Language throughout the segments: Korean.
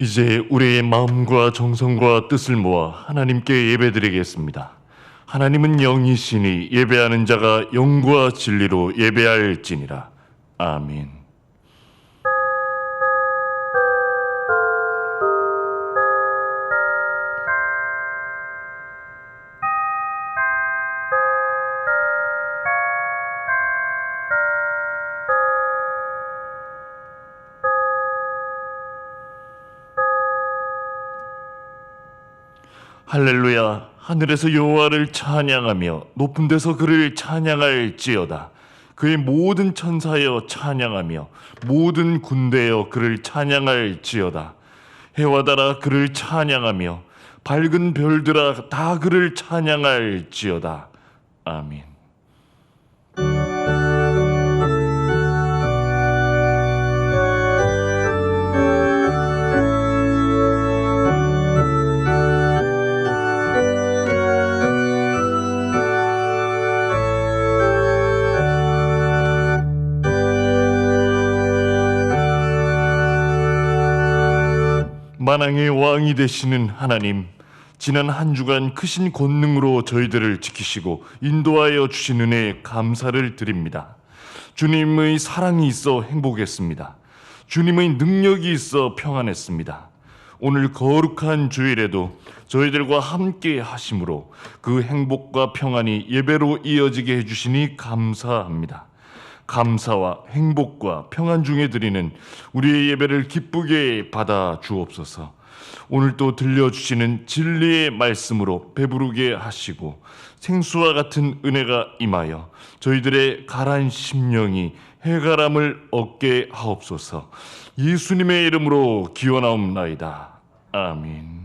이제 우리의 마음과 정성과 뜻을 모아 하나님께 예배드리겠습니다. 하나님은 영이시니 예배하는 자가 영과 진리로 예배할지니라. 아멘. 할렐루야. 하늘에서 여호와를 찬양하며 높은 데서 그를 찬양할지어다. 그의 모든 천사여 찬양하며 모든 군대여 그를 찬양할지어다. 해와 달아 그를 찬양하며 밝은 별들아 다 그를 찬양할지어다. 아멘. 만왕의 왕이 되시는 하나님, 지난 한 주간 크신 권능으로 저희들을 지키시고 인도하여 주신 은혜에 감사를 드립니다. 주님의 사랑이 있어 행복했습니다. 주님의 능력이 있어 평안했습니다. 오늘 거룩한 주일에도 저희들과 함께 하심으로 그 행복과 평안이 예배로 이어지게 해주시니 감사합니다. 감사와 행복과 평안 중에 드리는 우리의 예배를 기쁘게 받아 주옵소서. 오늘 또 들려주시는 진리의 말씀으로 배부르게 하시고 생수와 같은 은혜가 임하여 저희들의 가란 심령이 해가람을 얻게 하옵소서. 예수님의 이름으로 기원하옵나이다. 아멘.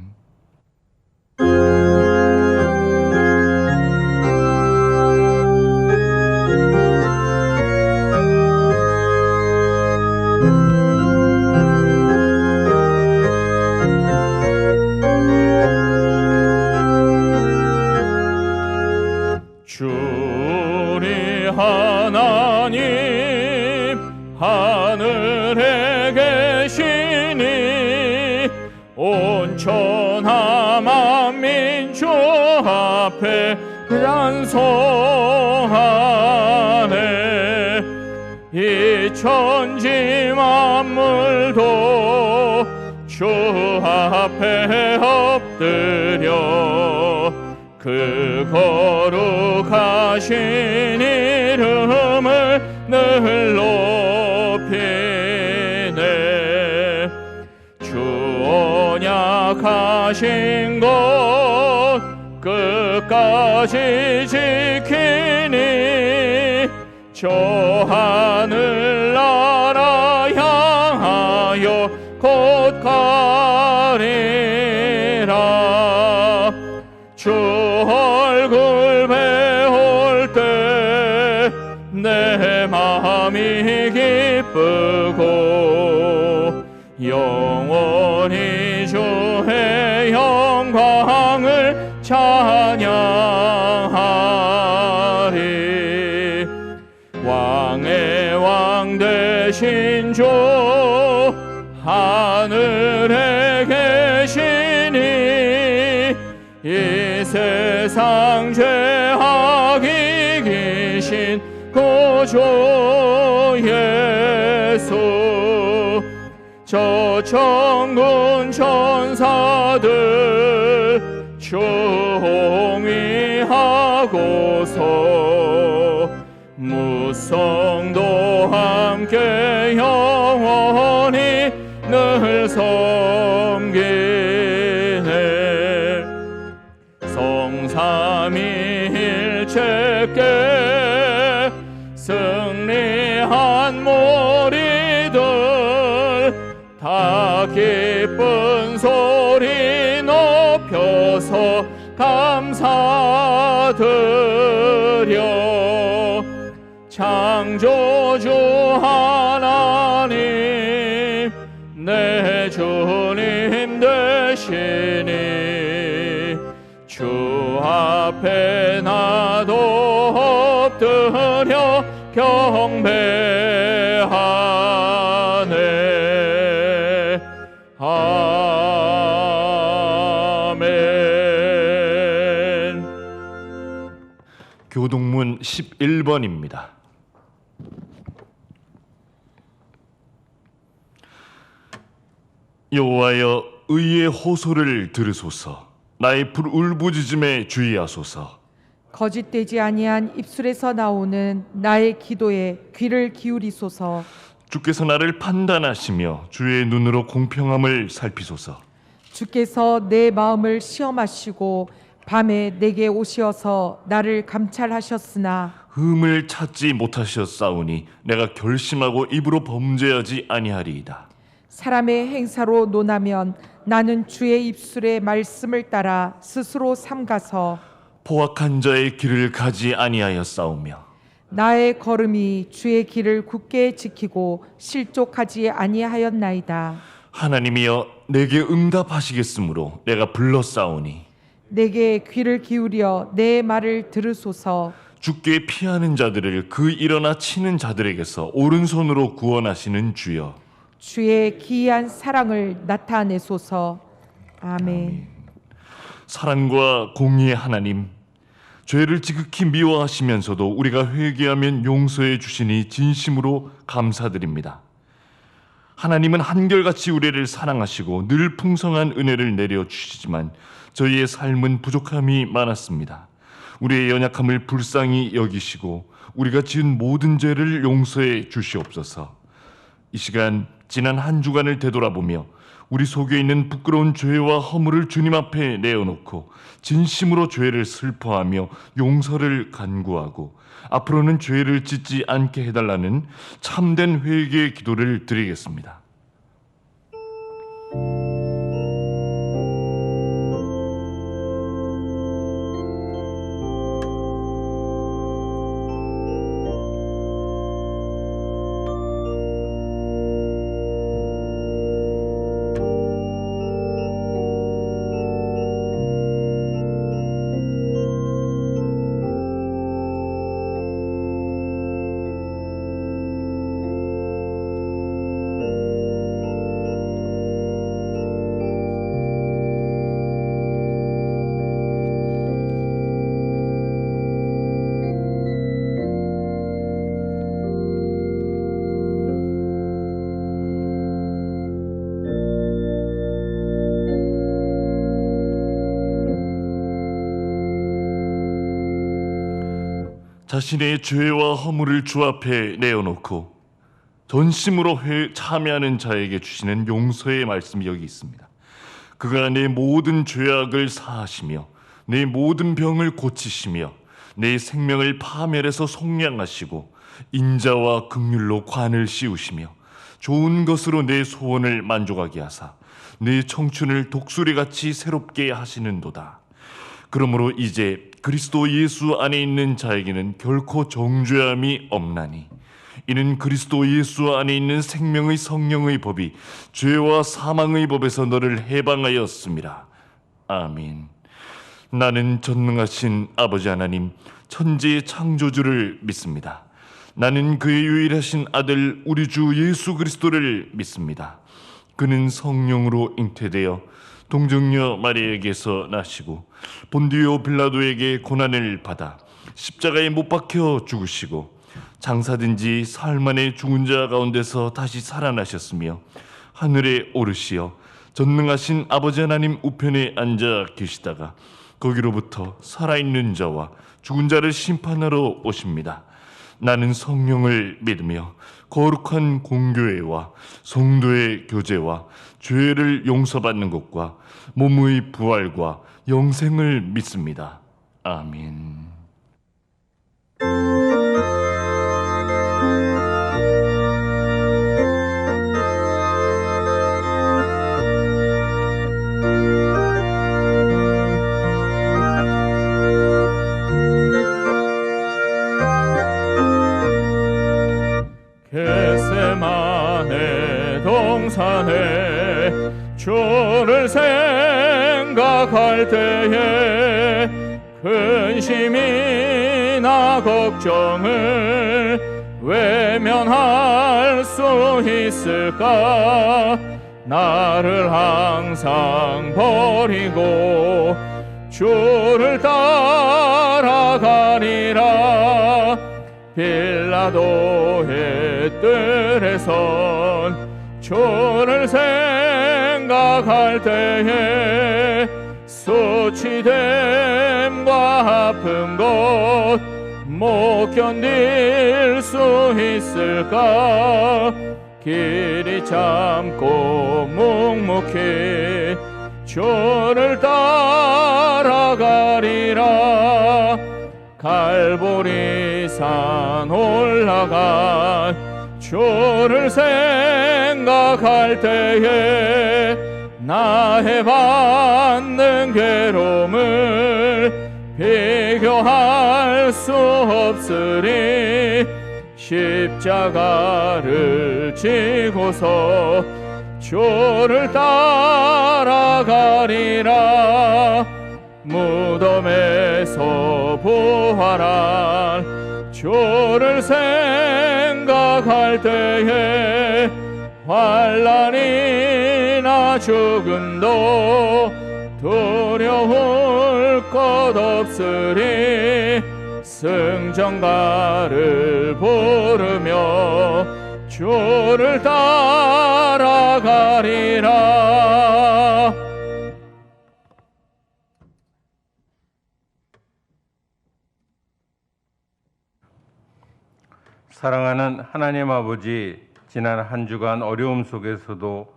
주리 하나님 하늘에 계시니 온천하 만민주 앞에 찬송하네. 이 천지 만물도 주 앞에 엎드려 그 거룩하신 이름을 늘 높이네. 주 언약하신 것 끝까지 지키니 저 하늘나라 향하여 곧 가리라. 주 얼굴 배울 때 내 마음이 기쁘고 영원히 주의 영광을 찬양하리. 왕의 왕 되신 주 하늘에 계시니 이 세상 죄악이 이기신 구주 예수. 저 천군 천사들 총위하고서 무성도 함께 영원히 늘 섬기네. 성삼위일체께 승리한 무리들 다 기쁜 소리 높여서 감사드려. 창조주 하나님 내 주님 되시니 주 앞에 나도 엎드려 경배하네. 11번입니다. 여호와여, 의의 호소를 들으소서. 나의 울부짖음에 주의하소서. 거짓되지 아니한 입술에서 나오는 나의 기도에 귀를 기울이소서. 주께서 나를 판단하시며 주의 눈으로 공평함을 살피소서. 주께서 내 마음을 시험하시고 밤에 내게 오시어서 나를 감찰하셨으나 흠을 찾지 못하셨사오니 내가 결심하고 입으로 범죄하지 아니하리이다. 사람의 행사로 논하면 나는 주의 입술의 말씀을 따라 스스로 삼가서 포악한 자의 길을 가지 아니하였사오며 나의 걸음이 주의 길을 굳게 지키고 실족하지 아니하였나이다. 하나님이여, 내게 응답하시겠으므로 내가 불렀사오니 내게 귀를 기울여 내 말을 들으소서. 주께 피하는 자들을 그 일어나 치는 자들에게서 오른손으로 구원하시는 주여, 주의 기이한 사랑을 나타내소서. 아멘. 사랑과 공의의 하나님, 죄를 지극히 미워하시면서도 우리가 회개하면 용서해 주시니 진심으로 감사드립니다. 하나님은 한결같이 우리를 사랑하시고 늘 풍성한 은혜를 내려주시지만 저희의 삶은 부족함이 많았습니다. 우리의 연약함을 불쌍히 여기시고 우리가 지은 모든 죄를 용서해 주시옵소서. 이 시간 지난 한 주간을 되돌아보며 우리 속에 있는 부끄러운 죄와 허물을 주님 앞에 내어놓고 진심으로 죄를 슬퍼하며 용서를 간구하고 앞으로는 죄를 짓지 않게 해달라는 참된 회개의 기도를 드리겠습니다. 자신의 죄와 허물을 주 앞에 내어놓고 전심으로 참여하는 자에게 주시는 용서의 말씀이 여기 있습니다. 그가 내 모든 죄악을 사하시며 내 모든 병을 고치시며 내 생명을 파멸해서 속량하시고 인자와 긍휼로 관을 씌우시며 좋은 것으로 내 소원을 만족하게 하사 내 청춘을 독수리같이 새롭게 하시는도다. 그러므로 이제 그리스도 예수 안에 있는 자에게는 결코 정죄함이 없나니 이는 그리스도 예수 안에 있는 생명의 성령의 법이 죄와 사망의 법에서 너를 해방하였습니다. 아멘. 나는 전능하신 아버지 하나님 천지의 창조주를 믿습니다. 나는 그의 유일하신 아들 우리 주 예수 그리스도를 믿습니다. 그는 성령으로 잉태되어 동정녀 마리아에게서 나시고 본디오 빌라도에게 고난을 받아 십자가에 못 박혀 죽으시고 장사된 지 사흘 만에 죽은 자 가운데서 다시 살아나셨으며 하늘에 오르시어 전능하신 아버지 하나님 우편에 앉아 계시다가 거기로부터 살아있는 자와 죽은 자를 심판하러 오십니다. 나는 성령을 믿으며 거룩한 공교회와 성도의 교제와 죄를 용서받는 것과 몸의 부활과 영생을 믿습니다. 아멘. 겟세마네 동산에 주를 생각할 때에 근심이나 걱정을 외면할 수 있을까? 나를 항상 버리고 주를 따라가리라. 빌라도의 뜰에선 주를 생각할 때에 수치됨과 아픈 것 못 견딜 수 있을까. 길이 참고 묵묵히 주를 따라가리라. 갈보리산 올라간 주를 생각할 때에 나의 받는 괴로움을 비교할 수 없으리. 십자가를 지고서 주를 따라가리라. 무덤에서 부활한 주를 생각할 때에 환난이나 죽음도 두려울 것 없으리. 승전가를 부르며 주를 따라가리라. 사랑하는 하나님 아버지, 지난 한 주간 어려움 속에서도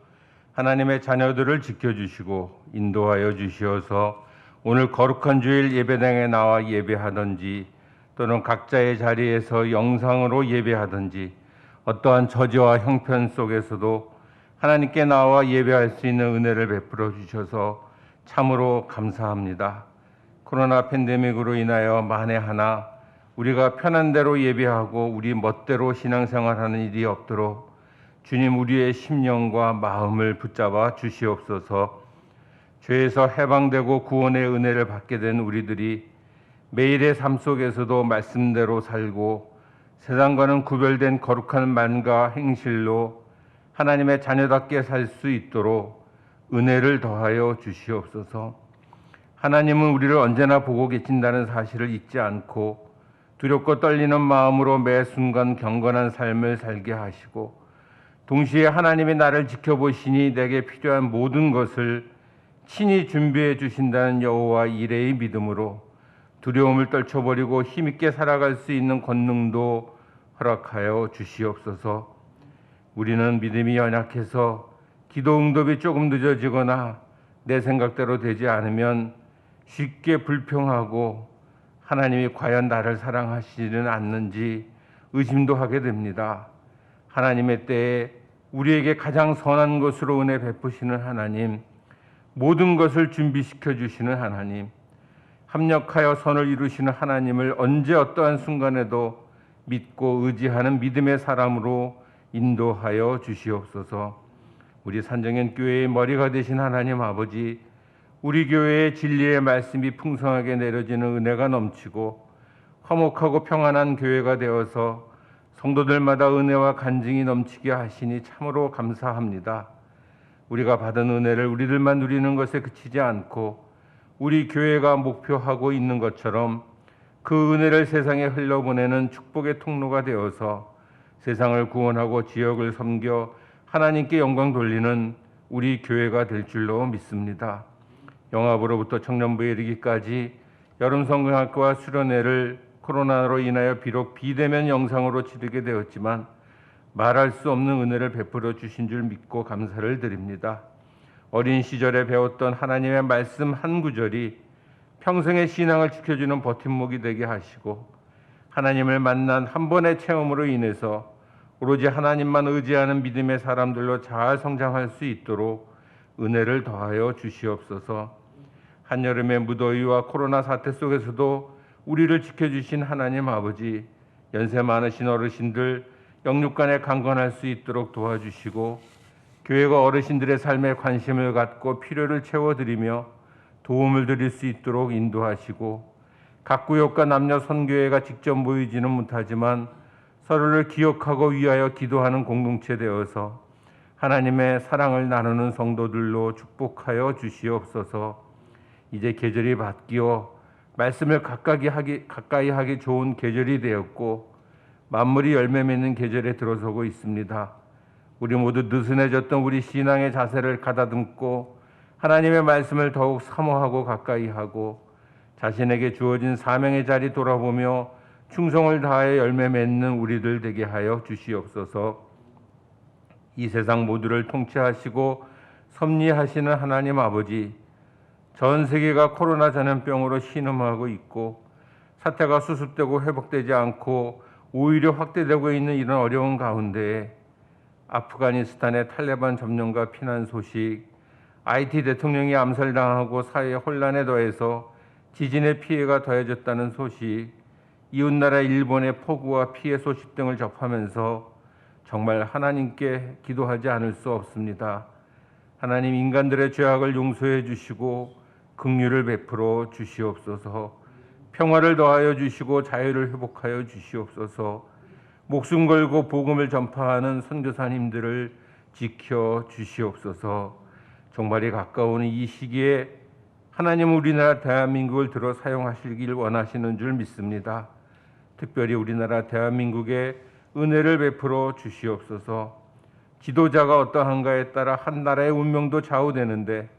하나님의 자녀들을 지켜주시고 인도하여 주시어서 오늘 거룩한 주일 예배당에 나와 예배하든지 또는 각자의 자리에서 영상으로 예배하든지 어떠한 저지와 형편 속에서도 하나님께 나와 예배할 수 있는 은혜를 베풀어 주셔서 참으로 감사합니다. 코로나 팬데믹으로 인하여 만에 하나 우리가 편한 대로 예배하고 우리 멋대로 신앙생활하는 일이 없도록 주님 우리의 심령과 마음을 붙잡아 주시옵소서. 죄에서 해방되고 구원의 은혜를 받게 된 우리들이 매일의 삶 속에서도 말씀대로 살고 세상과는 구별된 거룩한 말과 행실로 하나님의 자녀답게 살 수 있도록 은혜를 더하여 주시옵소서. 하나님은 우리를 언제나 보고 계신다는 사실을 잊지 않고 두렵고 떨리는 마음으로 매 순간 경건한 삶을 살게 하시고 동시에 하나님이 나를 지켜보시니 내게 필요한 모든 것을 친히 준비해 주신다는 여호와 이레의 믿음으로 두려움을 떨쳐버리고 힘있게 살아갈 수 있는 권능도 허락하여 주시옵소서. 우리는 믿음이 연약해서 기도 응답이 조금 늦어지거나 내 생각대로 되지 않으면 쉽게 불평하고 하나님이 과연 나를 사랑하시지는 않는지 의심도 하게 됩니다. 하나님의 때에 우리에게 가장 선한 것으로 은혜 베푸시는 하나님, 모든 것을 준비시켜 주시는 하나님, 합력하여 선을 이루시는 하나님을 언제 어떠한 순간에도 믿고 의지하는 믿음의 사람으로 인도하여 주시옵소서. 우리 산정현 교회의 머리가 되신 하나님 아버지, 우리 교회의 진리의 말씀이 풍성하게 내려지는 은혜가 넘치고 화목하고 평안한 교회가 되어서 성도들마다 은혜와 간증이 넘치게 하시니 참으로 감사합니다. 우리가 받은 은혜를 우리들만 누리는 것에 그치지 않고 우리 교회가 목표하고 있는 것처럼 그 은혜를 세상에 흘려보내는 축복의 통로가 되어서 세상을 구원하고 지역을 섬겨 하나님께 영광 돌리는 우리 교회가 될 줄로 믿습니다. 영압으로부터 청년부에 이르기까지 여름성경학과 수련회를 코로나로 인하여 비록 비대면 영상으로 치르게 되었지만 말할 수 없는 은혜를 베풀어 주신 줄 믿고 감사를 드립니다. 어린 시절에 배웠던 하나님의 말씀 한 구절이 평생의 신앙을 지켜주는 버팀목이 되게 하시고 하나님을 만난 한 번의 체험으로 인해서 오로지 하나님만 의지하는 믿음의 사람들로 잘 성장할 수 있도록 은혜를 더하여 주시옵소서. 한여름의 무더위와 코로나 사태 속에서도 우리를 지켜주신 하나님 아버지, 연세 많으신 어르신들 영육간에 강건할 수 있도록 도와주시고 교회가 어르신들의 삶에 관심을 갖고 필요를 채워드리며 도움을 드릴 수 있도록 인도하시고 각 구역과 남녀 선교회가 직접 모이지는 못하지만 서로를 기억하고 위하여 기도하는 공동체 되어서 하나님의 사랑을 나누는 성도들로 축복하여 주시옵소서. 이제 계절이 바뀌어 말씀을 가까이 하기 좋은 계절이 되었고 만물이 열매 맺는 계절에 들어서고 있습니다. 우리 모두 느슨해졌던 우리 신앙의 자세를 가다듬고 하나님의 말씀을 더욱 사모하고 가까이 하고 자신에게 주어진 사명의 자리 돌아보며 충성을 다하여 열매 맺는 우리들 되게 하여 주시옵소서. 이 세상 모두를 통치하시고 섭리하시는 하나님 아버지, 전 세계가 코로나 전염병으로 신음하고 있고 사태가 수습되고 회복되지 않고 오히려 확대되고 있는 이런 어려운 가운데 아프가니스탄의 탈레반 점령과 피난 소식, IT 대통령이 암살당하고 사회 혼란에 더해서 지진의 피해가 더해졌다는 소식, 이웃나라 일본의 폭우와 피해 소식 등을 접하면서 정말 하나님께 기도하지 않을 수 없습니다. 하나님, 인간들의 죄악을 용서해 주시고 긍휼을 베풀어 주시옵소서. 평화를 더하여 주시고 자유를 회복하여 주시옵소서. 목숨 걸고 복음을 전파하는 선교사님들을 지켜 주시옵소서. 종말이 가까운 이 시기에 하나님 우리나라 대한민국을 들어 사용하시길 원하시는 줄 믿습니다. 특별히 우리나라 대한민국에 은혜를 베풀어 주시옵소서. 지도자가 어떠한가에 따라 한 나라의 운명도 좌우되는데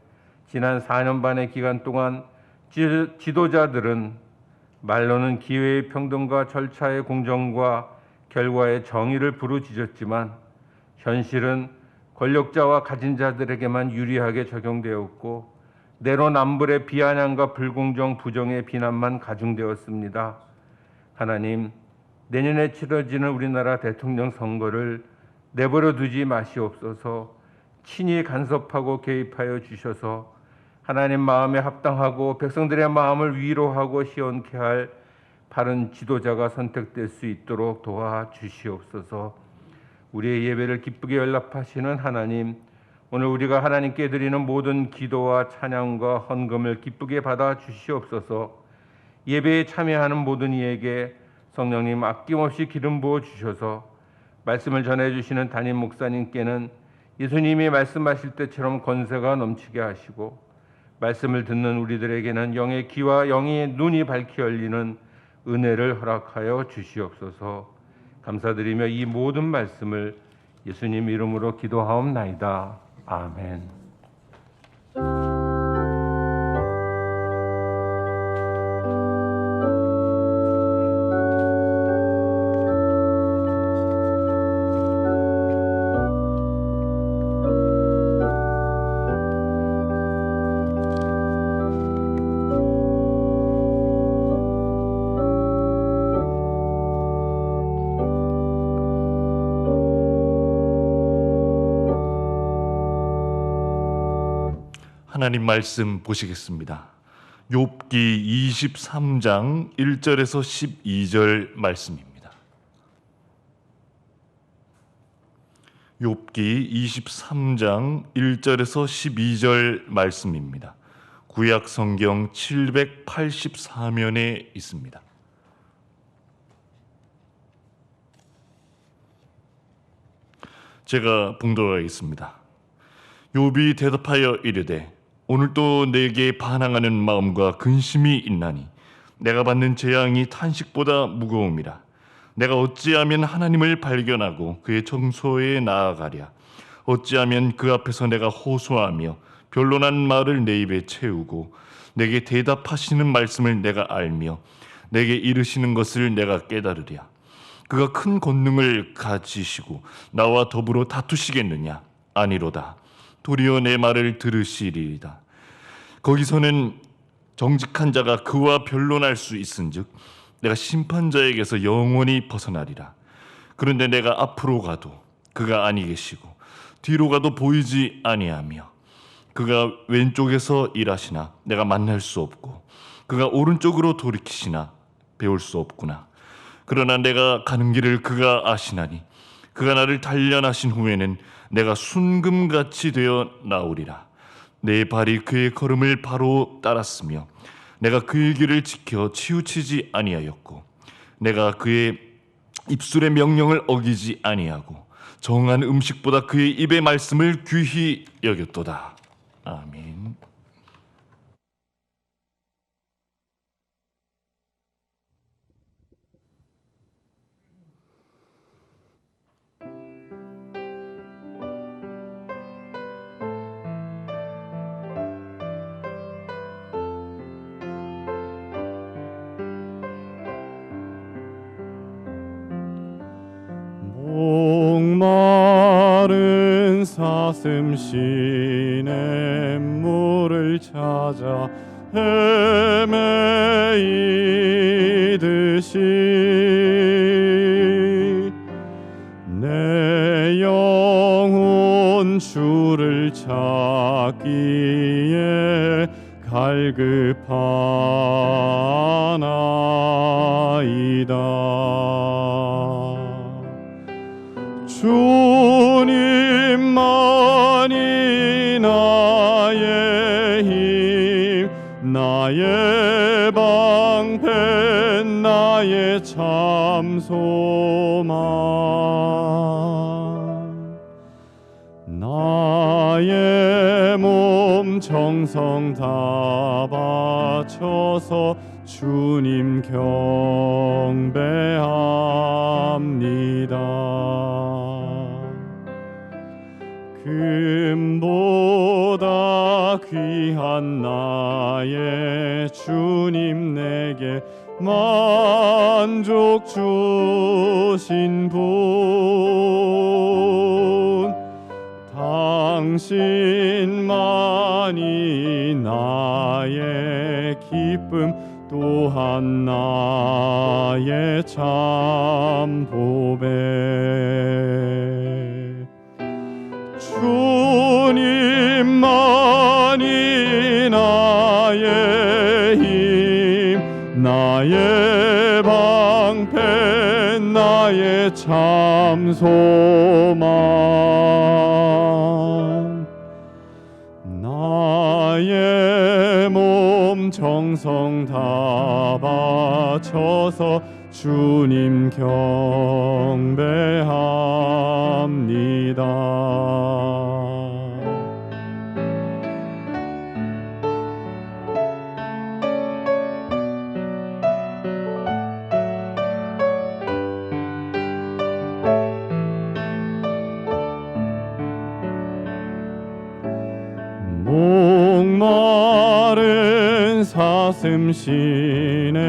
지난 4년 반의 기간 동안 지도자들은 말로는 기회의 평등과 절차의 공정과 결과의 정의를 부르짖었지만 현실은 권력자와 가진 자들에게만 유리하게 적용되었고 내로남불의 비아냥과 불공정, 부정의 비난만 가중되었습니다. 하나님, 내년에 치러지는 우리나라 대통령 선거를 내버려 두지 마시옵소서. 친히 간섭하고 개입하여 주셔서 하나님 마음에 합당하고 백성들의 마음을 위로하고 시원케 할 바른 지도자가 선택될 수 있도록 도와주시옵소서. 우리의 예배를 기쁘게 연락하시는 하나님, 오늘 우리가 하나님께 드리는 모든 기도와 찬양과 헌금을 기쁘게 받아 주시옵소서. 예배에 참여하는 모든 이에게 성령님 아낌없이 기름 부어 주셔서 말씀을 전해주시는 담임 목사님께는 예수님이 말씀하실 때처럼 권세가 넘치게 하시고 말씀을 듣는 우리들에게는 영의 귀와 영의 눈이 밝히 열리는 은혜를 허락하여 주시옵소서. 감사드리며 이 모든 말씀을 예수님 이름으로 기도하옵나이다. 아멘. 하나님 말씀 보시겠습니다. 욥기 23장 1절에서 12절 말씀입니다. 욥기 23장 1절에서 12절 말씀입니다. 구약 성경 784면에 있습니다. 제가 봉독하겠습니다. 욥이 대답하여 이르되 오늘도 내게 반항하는 마음과 근심이 있나니 내가 받는 재앙이 탄식보다 무거움이라. 내가 어찌하면 하나님을 발견하고 그의 정소에 나아가랴. 어찌하면 그 앞에서 내가 호소하며 변론한 말을 내 입에 채우고 내게 대답하시는 말씀을 내가 알며 내게 이르시는 것을 내가 깨달으랴. 그가 큰 권능을 가지시고 나와 더불어 다투시겠느냐? 아니로다. 도리어 내 말을 들으시리이다. 거기서는 정직한 자가 그와 변론할 수 있은즉 내가 심판자에게서 영원히 벗어나리라. 그런데 내가 앞으로 가도 그가 아니 계시고 뒤로 가도 보이지 아니하며 그가 왼쪽에서 일하시나 내가 만날 수 없고 그가 오른쪽으로 돌이키시나 배울 수 없구나. 그러나 내가 가는 길을 그가 아시나니 그가 나를 단련하신 후에는 내가 순금같이 되어 나오리라. 내 발이 그의 걸음을 바로 따랐으며 내가 그의 길을 지켜 치우치지 아니하였고 내가 그의 입술의 명령을 어기지 아니하고 정한 음식보다 그의 입의 말씀을 귀히 여겼도다. 아멘. 마른 사슴 시냇물을 찾아 헤매이듯이 내 영혼 주를 찾기에 갈급하나이다. 주님만이 나의 힘, 나의 방패, 나의 참 소망. 나의 몸 정성 다 바쳐서 주님 경배합니다. 금보다 귀한 나의 주님, 내게 만족 주신 분, 당신만이 나의 기쁨, 또한 나의 참 보배. 주님만이 나의 힘, 나의 방패, 나의 참 소망. 나의 몸 정성 다 바쳐서 주님 경배합니다. 목마른 사슴 시냇물을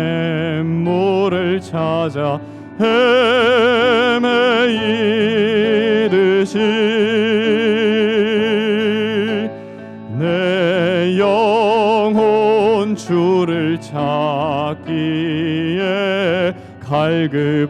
찾아 헤매이듯이 내 영혼 주를 찾기에 갈급하나이다.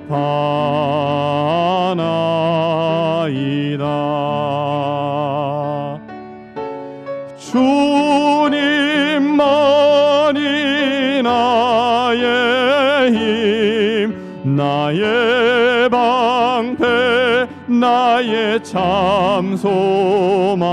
주님만이 나의 힘, 나의 방패, 나의 참 소망.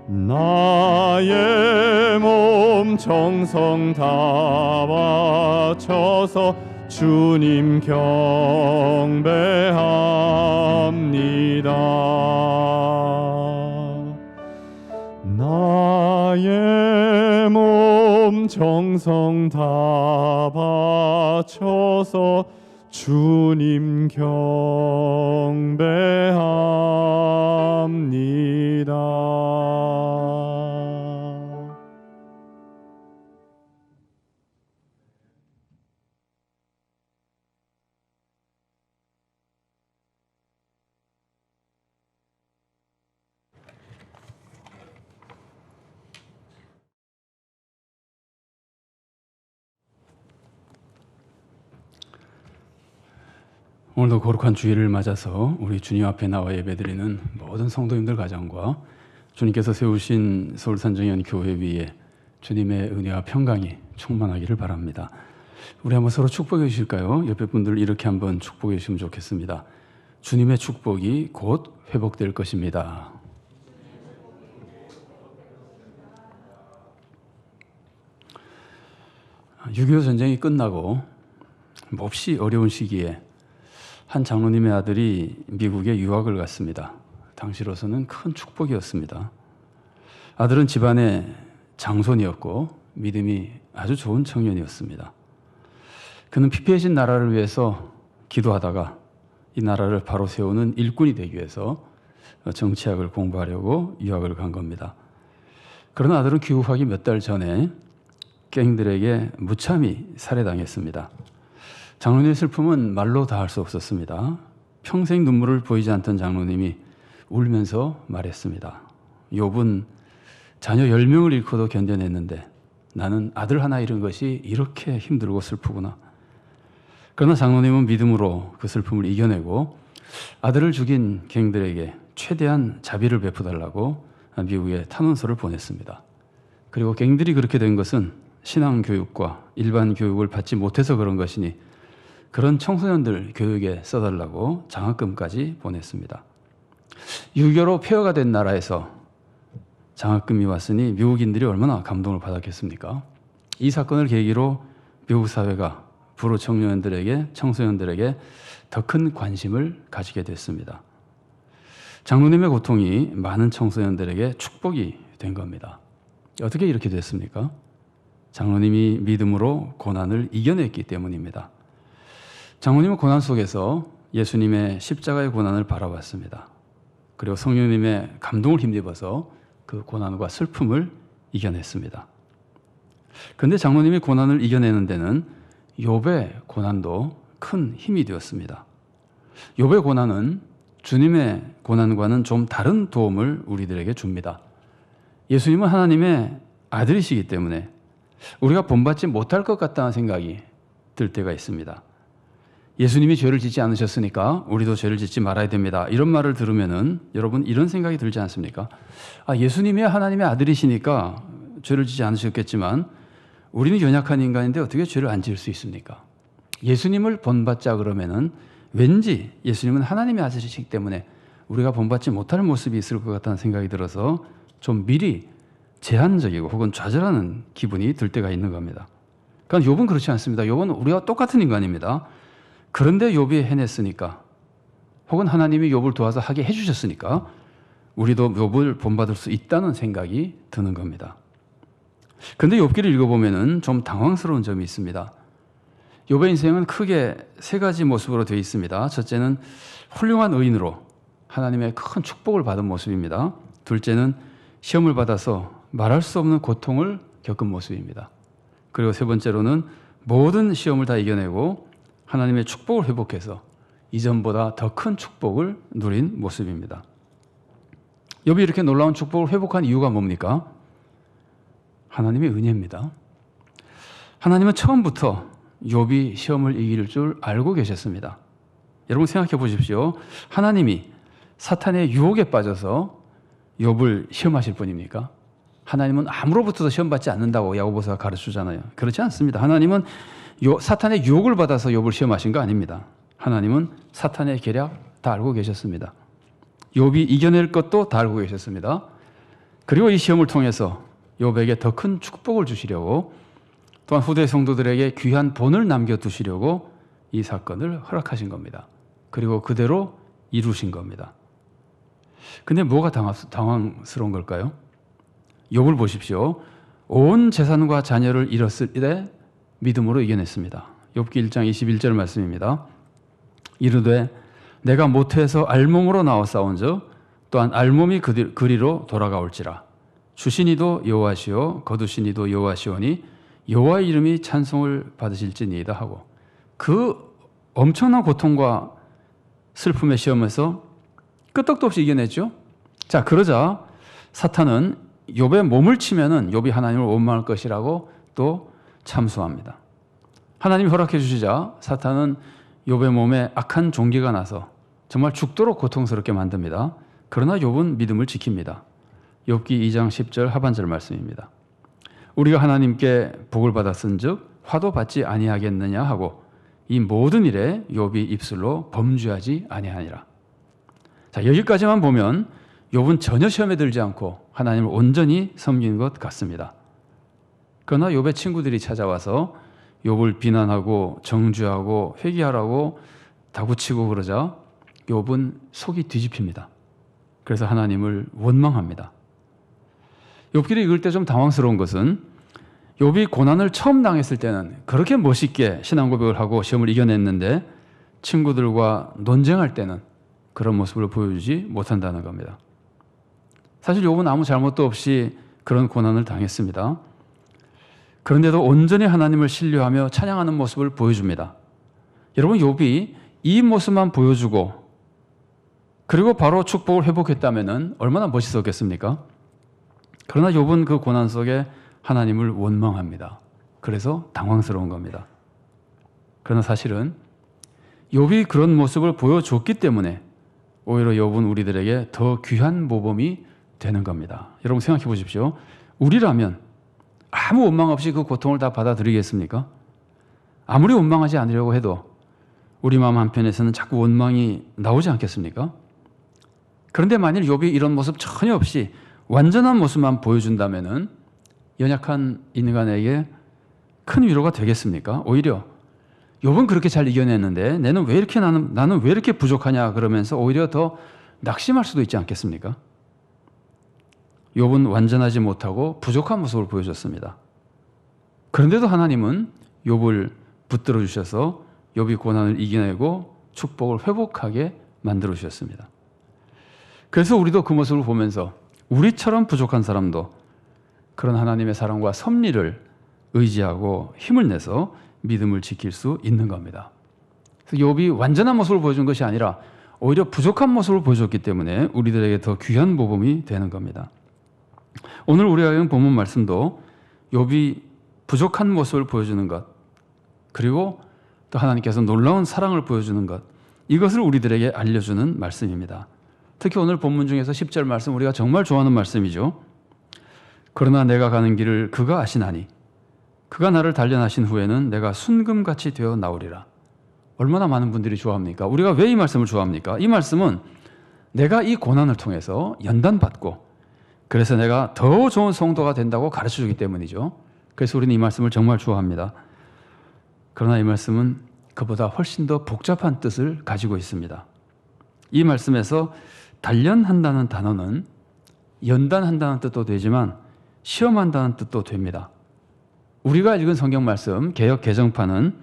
나의 몸 정성 다 바쳐서 주님 경배합니다. 나의 몸 정성 다 바쳐서 주님 경배합니다. 오늘도 거룩한 주일을 맞아서 우리 주님 앞에 나와 예배드리는 모든 성도님들 가정과 주님께서 세우신 서울산정연 교회 위에 주님의 은혜와 평강이 충만하기를 바랍니다. 우리 한번 서로 축복해 주실까요? 옆에 분들 이렇게 한번 축복해 주시면 좋겠습니다. 주님의 축복이 곧 회복될 것입니다. (6.25) 전쟁이 끝나고 몹시 어려운 시기에 한 장로님의 아들이 미국에 유학을 갔습니다. 당시로서는 큰 축복이었습니다. 아들은 집안의 장손이었고 믿음이 아주 좋은 청년이었습니다. 그는 피폐해진 나라를 위해서 기도하다가 이 나라를 바로 세우는 일꾼이 되기 위해서 정치학을 공부하려고 유학을 간 겁니다. 그러나 아들은 귀국하기 몇 달 전에 갱들에게 무참히 살해당했습니다. 장로님의 슬픔은 말로 다할 수 없었습니다. 평생 눈물을 보이지 않던 장로님이 울면서 말했습니다. 욥은 자녀 10명을 잃고도 견뎌냈는데 나는 아들 하나 잃은 것이 이렇게 힘들고 슬프구나. 그러나 장로님은 믿음으로 그 슬픔을 이겨내고 아들을 죽인 갱들에게 최대한 자비를 베푸달라고 미국에 탄원서를 보냈습니다. 그리고 갱들이 그렇게 된 것은 신앙 교육과 일반 교육을 받지 못해서 그런 것이니 그런 청소년들 교육에 써달라고 장학금까지 보냈습니다. 유교로 폐허가 된 나라에서 장학금이 왔으니 미국인들이 얼마나 감동을 받았겠습니까? 이 사건을 계기로 미국 사회가 불우 청소년들에게 더 큰 관심을 가지게 됐습니다. 장로님의 고통이 많은 청소년들에게 축복이 된 겁니다. 어떻게 이렇게 됐습니까? 장로님이 믿음으로 고난을 이겨냈기 때문입니다. 장로님은 고난 속에서 예수님의 십자가의 고난을 바라봤습니다. 그리고 성령님의 감동을 힘입어서 그 고난과 슬픔을 이겨냈습니다. 그런데 장로님이 고난을 이겨내는 데는 욥의 고난도 큰 힘이 되었습니다. 욥의 고난은 주님의 고난과는 좀 다른 도움을 우리들에게 줍니다. 예수님은 하나님의 아들이시기 때문에 우리가 본받지 못할 것 같다는 생각이 들 때가 있습니다. 예수님이 죄를 짓지 않으셨으니까 우리도 죄를 짓지 말아야 됩니다. 이런 말을 들으면은 여러분 이런 생각이 들지 않습니까? 예수님이 하나님의 아들이시니까 죄를 짓지 않으셨겠지만 우리는 연약한 인간인데 어떻게 죄를 안 지을 수 있습니까? 예수님을 본받자 그러면은 왠지 예수님은 하나님의 아들이시기 때문에 우리가 본받지 못할 모습이 있을 것 같다는 생각이 들어서 좀 미리 제한적이고 혹은 좌절하는 기분이 들 때가 있는 겁니다. 그러니까 욥은 그렇지 않습니다. 욥은 우리와 똑같은 인간입니다. 그런데 욥이 해냈으니까 혹은 하나님이 욥을 도와서 하게 해주셨으니까 우리도 욥을 본받을 수 있다는 생각이 드는 겁니다. 그런데 욥기를 읽어보면 좀 당황스러운 점이 있습니다. 욥의 인생은 크게 세 가지 모습으로 되어 있습니다. 첫째는 훌륭한 의인으로 하나님의 큰 축복을 받은 모습입니다. 둘째는 시험을 받아서 말할 수 없는 고통을 겪은 모습입니다. 그리고 세 번째로는 모든 시험을 다 이겨내고 하나님의 축복을 회복해서 이전보다 더 큰 축복을 누린 모습입니다. 욥이 이렇게 놀라운 축복을 회복한 이유가 뭡니까? 하나님의 은혜입니다. 하나님은 처음부터 욥이 시험을 이길 줄 알고 계셨습니다. 여러분 생각해 보십시오. 하나님이 사탄의 유혹에 빠져서 욥을 시험하실 분입니까? 하나님은 아무로부터도 시험받지 않는다고 야고보서가 가르쳐주잖아요. 그렇지 않습니다. 하나님은 사탄의 유혹을 받아서 욥을 시험하신 거 아닙니다. 하나님은 사탄의 계략 다 알고 계셨습니다. 욥이 이겨낼 것도 다 알고 계셨습니다. 그리고 이 시험을 통해서 욥에게 더 큰 축복을 주시려고 또한 후대 성도들에게 귀한 본을 남겨두시려고 이 사건을 허락하신 겁니다. 그리고 그대로 이루신 겁니다. 근데 뭐가 당황스러운 걸까요? 욥을 보십시오. 온 재산과 자녀를 잃었을 때 믿음으로 이겨냈습니다. 욥기 1장 21절 말씀입니다. 이르되 내가 모태에서 알몸으로 나와 싸운즉 또한 알몸이 그리로 돌아가올지라. 주시니도 여호와시요 거두시니도 여호와시오니 여호와의 이름이 찬송을 받으실지니이다 하고 그 엄청난 고통과 슬픔의 시험에서 끄떡도 없이 이겨냈죠. 자, 그러자 사탄은 욥의 몸을 치면은 욥이 하나님을 원망할 것이라고 또 참수합니다. 하나님이 허락해 주시자 사탄은 욥의 몸에 악한 종기가 나서 정말 죽도록 고통스럽게 만듭니다. 그러나 욥은 믿음을 지킵니다. 욥기 2장 10절 하반절 말씀입니다. 우리가 하나님께 복을 받았은즉 화도 받지 아니하겠느냐 하고 이 모든 일에 욥이 입술로 범죄하지 아니하니라. 자, 여기까지만 보면 욥은 전혀 시험에 들지 않고 하나님을 온전히 섬긴 것 같습니다. 그러나 욥의 친구들이 찾아와서 욥을 비난하고 정죄하고 회개하라고 다구치고 그러자 욥은 속이 뒤집힙니다. 그래서 하나님을 원망합니다. 욥기를 읽을 때 좀 당황스러운 것은 욥이 고난을 처음 당했을 때는 그렇게 멋있게 신앙 고백을 하고 시험을 이겨냈는데 친구들과 논쟁할 때는 그런 모습을 보여주지 못한다는 겁니다. 사실 욥은 아무 잘못도 없이 그런 고난을 당했습니다. 그런데도 온전히 하나님을 신뢰하며 찬양하는 모습을 보여줍니다. 여러분, 욥이 이 모습만 보여주고 그리고 바로 축복을 회복했다면은 얼마나 멋있었겠습니까? 그러나 욥은 그 고난 속에 하나님을 원망합니다. 그래서 당황스러운 겁니다. 그러나 사실은 욥이 그런 모습을 보여줬기 때문에 오히려 욥은 우리들에게 더 귀한 모범이 되는 겁니다. 여러분 생각해 보십시오. 우리라면 아무 원망 없이 그 고통을 다 받아들이겠습니까? 아무리 원망하지 않으려고 해도 우리 마음 한편에서는 자꾸 원망이 나오지 않겠습니까? 그런데 만일 욥이 이런 모습 전혀 없이 완전한 모습만 보여준다면은 연약한 인간에게 큰 위로가 되겠습니까? 오히려 욥은 그렇게 잘 이겨냈는데 나는 왜 이렇게 부족하냐 그러면서 오히려 더 낙심할 수도 있지 않겠습니까? 욥은 완전하지 못하고 부족한 모습을 보여줬습니다. 그런데도 하나님은 욥을 붙들어 주셔서 욥이 고난을 이겨내고 축복을 회복하게 만들어 주셨습니다. 그래서 우리도 그 모습을 보면서 우리처럼 부족한 사람도 그런 하나님의 사랑과 섭리를 의지하고 힘을 내서 믿음을 지킬 수 있는 겁니다. 그래서 욥이 완전한 모습을 보여준 것이 아니라 오히려 부족한 모습을 보여줬기 때문에 우리들에게 더 귀한 모범이 되는 겁니다. 오늘 우리가 읽은 본문 말씀도 욥이 부족한 모습을 보여주는 것, 그리고 또 하나님께서 놀라운 사랑을 보여주는 것, 이것을 우리들에게 알려주는 말씀입니다. 특히 오늘 본문 중에서 10절 말씀, 우리가 정말 좋아하는 말씀이죠. 그러나 내가 가는 길을 그가 아시나니 그가 나를 단련하신 후에는 내가 순금같이 되어 나오리라. 얼마나 많은 분들이 좋아합니까? 우리가 왜 이 말씀을 좋아합니까? 이 말씀은 내가 이 고난을 통해서 연단받고 그래서 내가 더 좋은 성도가 된다고 가르쳐주기 때문이죠. 그래서 우리는 이 말씀을 정말 좋아합니다. 그러나 이 말씀은 그보다 훨씬 더 복잡한 뜻을 가지고 있습니다. 이 말씀에서 단련한다는 단어는 연단한다는 뜻도 되지만 시험한다는 뜻도 됩니다. 우리가 읽은 성경 말씀 개역 개정판은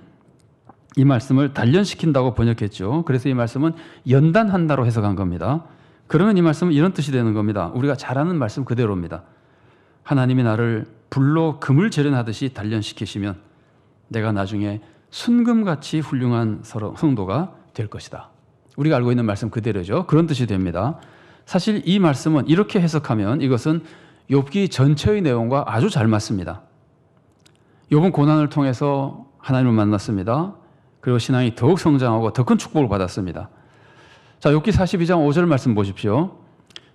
이 말씀을 단련시킨다고 번역했죠. 그래서 이 말씀은 연단한다로 해석한 겁니다. 그러면 이 말씀은 이런 뜻이 되는 겁니다. 우리가 잘 아는 말씀 그대로입니다. 하나님이 나를 불로 금을 재련하듯이 단련시키시면 내가 나중에 순금같이 훌륭한 성도가 될 것이다. 우리가 알고 있는 말씀 그대로죠. 그런 뜻이 됩니다. 사실 이 말씀은 이렇게 해석하면 이것은 욥기 전체의 내용과 아주 잘 맞습니다. 욥은 고난을 통해서 하나님을 만났습니다. 그리고 신앙이 더욱 성장하고 더 큰 축복을 받았습니다. 자, 욥기 42장 5절 말씀 보십시오.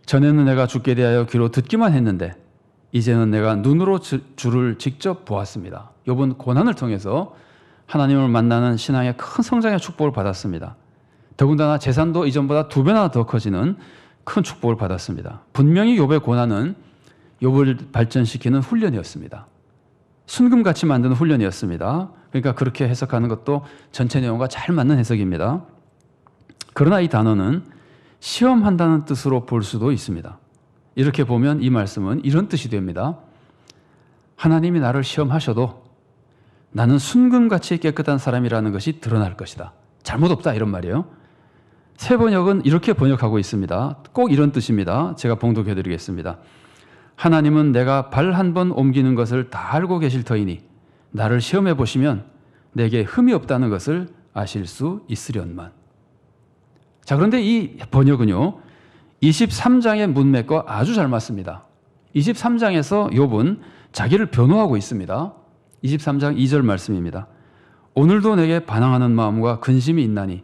전에는 내가 주께 대하여 귀로 듣기만 했는데 이제는 내가 눈으로 주를 직접 보았습니다. 욥은 고난을 통해서 하나님을 만나는 신앙의 큰 성장의 축복을 받았습니다. 더군다나 재산도 이전보다 2배나 더 커지는 큰 축복을 받았습니다. 분명히 욥의 고난은 욥을 발전시키는 훈련이었습니다. 순금같이 만드는 훈련이었습니다. 그러니까 그렇게 해석하는 것도 전체 내용과 잘 맞는 해석입니다. 그러나 이 단어는 시험한다는 뜻으로 볼 수도 있습니다. 이렇게 보면 이 말씀은 이런 뜻이 됩니다. 하나님이 나를 시험하셔도 나는 순금같이 깨끗한 사람이라는 것이 드러날 것이다. 잘못 없다 이런 말이에요. 새 번역은 이렇게 번역하고 있습니다. 꼭 이런 뜻입니다. 제가 봉독해 드리겠습니다. 하나님은 내가 발 한 번 옮기는 것을 다 알고 계실 터이니 나를 시험해 보시면 내게 흠이 없다는 것을 아실 수 있으련만. 자, 그런데 이 번역은요 23장의 문맥과 아주 잘 맞습니다. 23장에서 욥은 자기를 변호하고 있습니다. 23장 2절 말씀입니다. 오늘도 내게 반항하는 마음과 근심이 있나니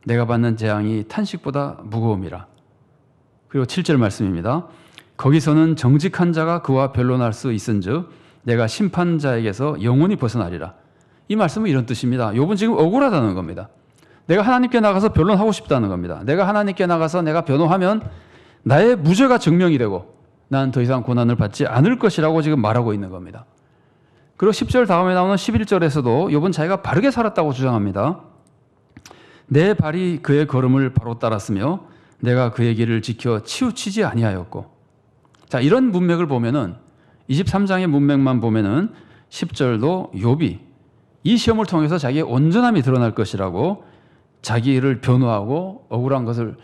내가 받는 재앙이 탄식보다 무거움이라. 그리고 7절 말씀입니다. 거기서는 정직한 자가 그와 변론할 수 있은즉 내가 심판자에게서 영원히 벗어나리라. 이 말씀은 이런 뜻입니다. 욥은 지금 억울하다는 겁니다. 내가 하나님께 나가서 변론하고 싶다는 겁니다. 내가 하나님께 나가서 내가 변호하면 나의 무죄가 증명이 되고 난 더 이상 고난을 받지 않을 것이라고 지금 말하고 있는 겁니다. 그리고 10절 다음에 나오는 11절에서도 욥은 자기가 바르게 살았다고 주장합니다. 내 발이 그의 걸음을 바로 따랐으며 내가 그의 길을 지켜 치우치지 아니하였고. 자, 이런 문맥을 보면은 23장의 문맥만 보면은 10절도 욥이 이 시험을 통해서 자기의 온전함이 드러날 것이라고 자기를 변호하고 억울한 것을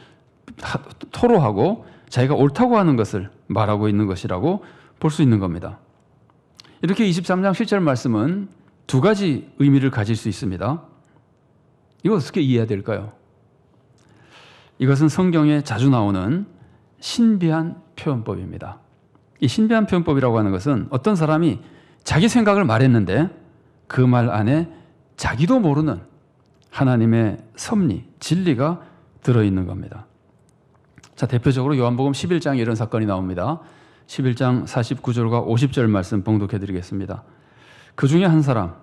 토로하고 자기가 옳다고 하는 것을 말하고 있는 것이라고 볼 수 있는 겁니다. 이렇게 23장 10절 말씀은 두 가지 의미를 가질 수 있습니다. 이거 어떻게 이해해야 될까요? 이것은 성경에 자주 나오는 신비한 표현법입니다. 이 신비한 표현법이라고 하는 것은 어떤 사람이 자기 생각을 말했는데 그 말 안에 자기도 모르는 하나님의 섭리, 진리가 들어있는 겁니다. 자, 대표적으로 요한복음 11장에 이런 사건이 나옵니다. 11장 49절과 50절 말씀 봉독해 드리겠습니다. 그 중에 한 사람,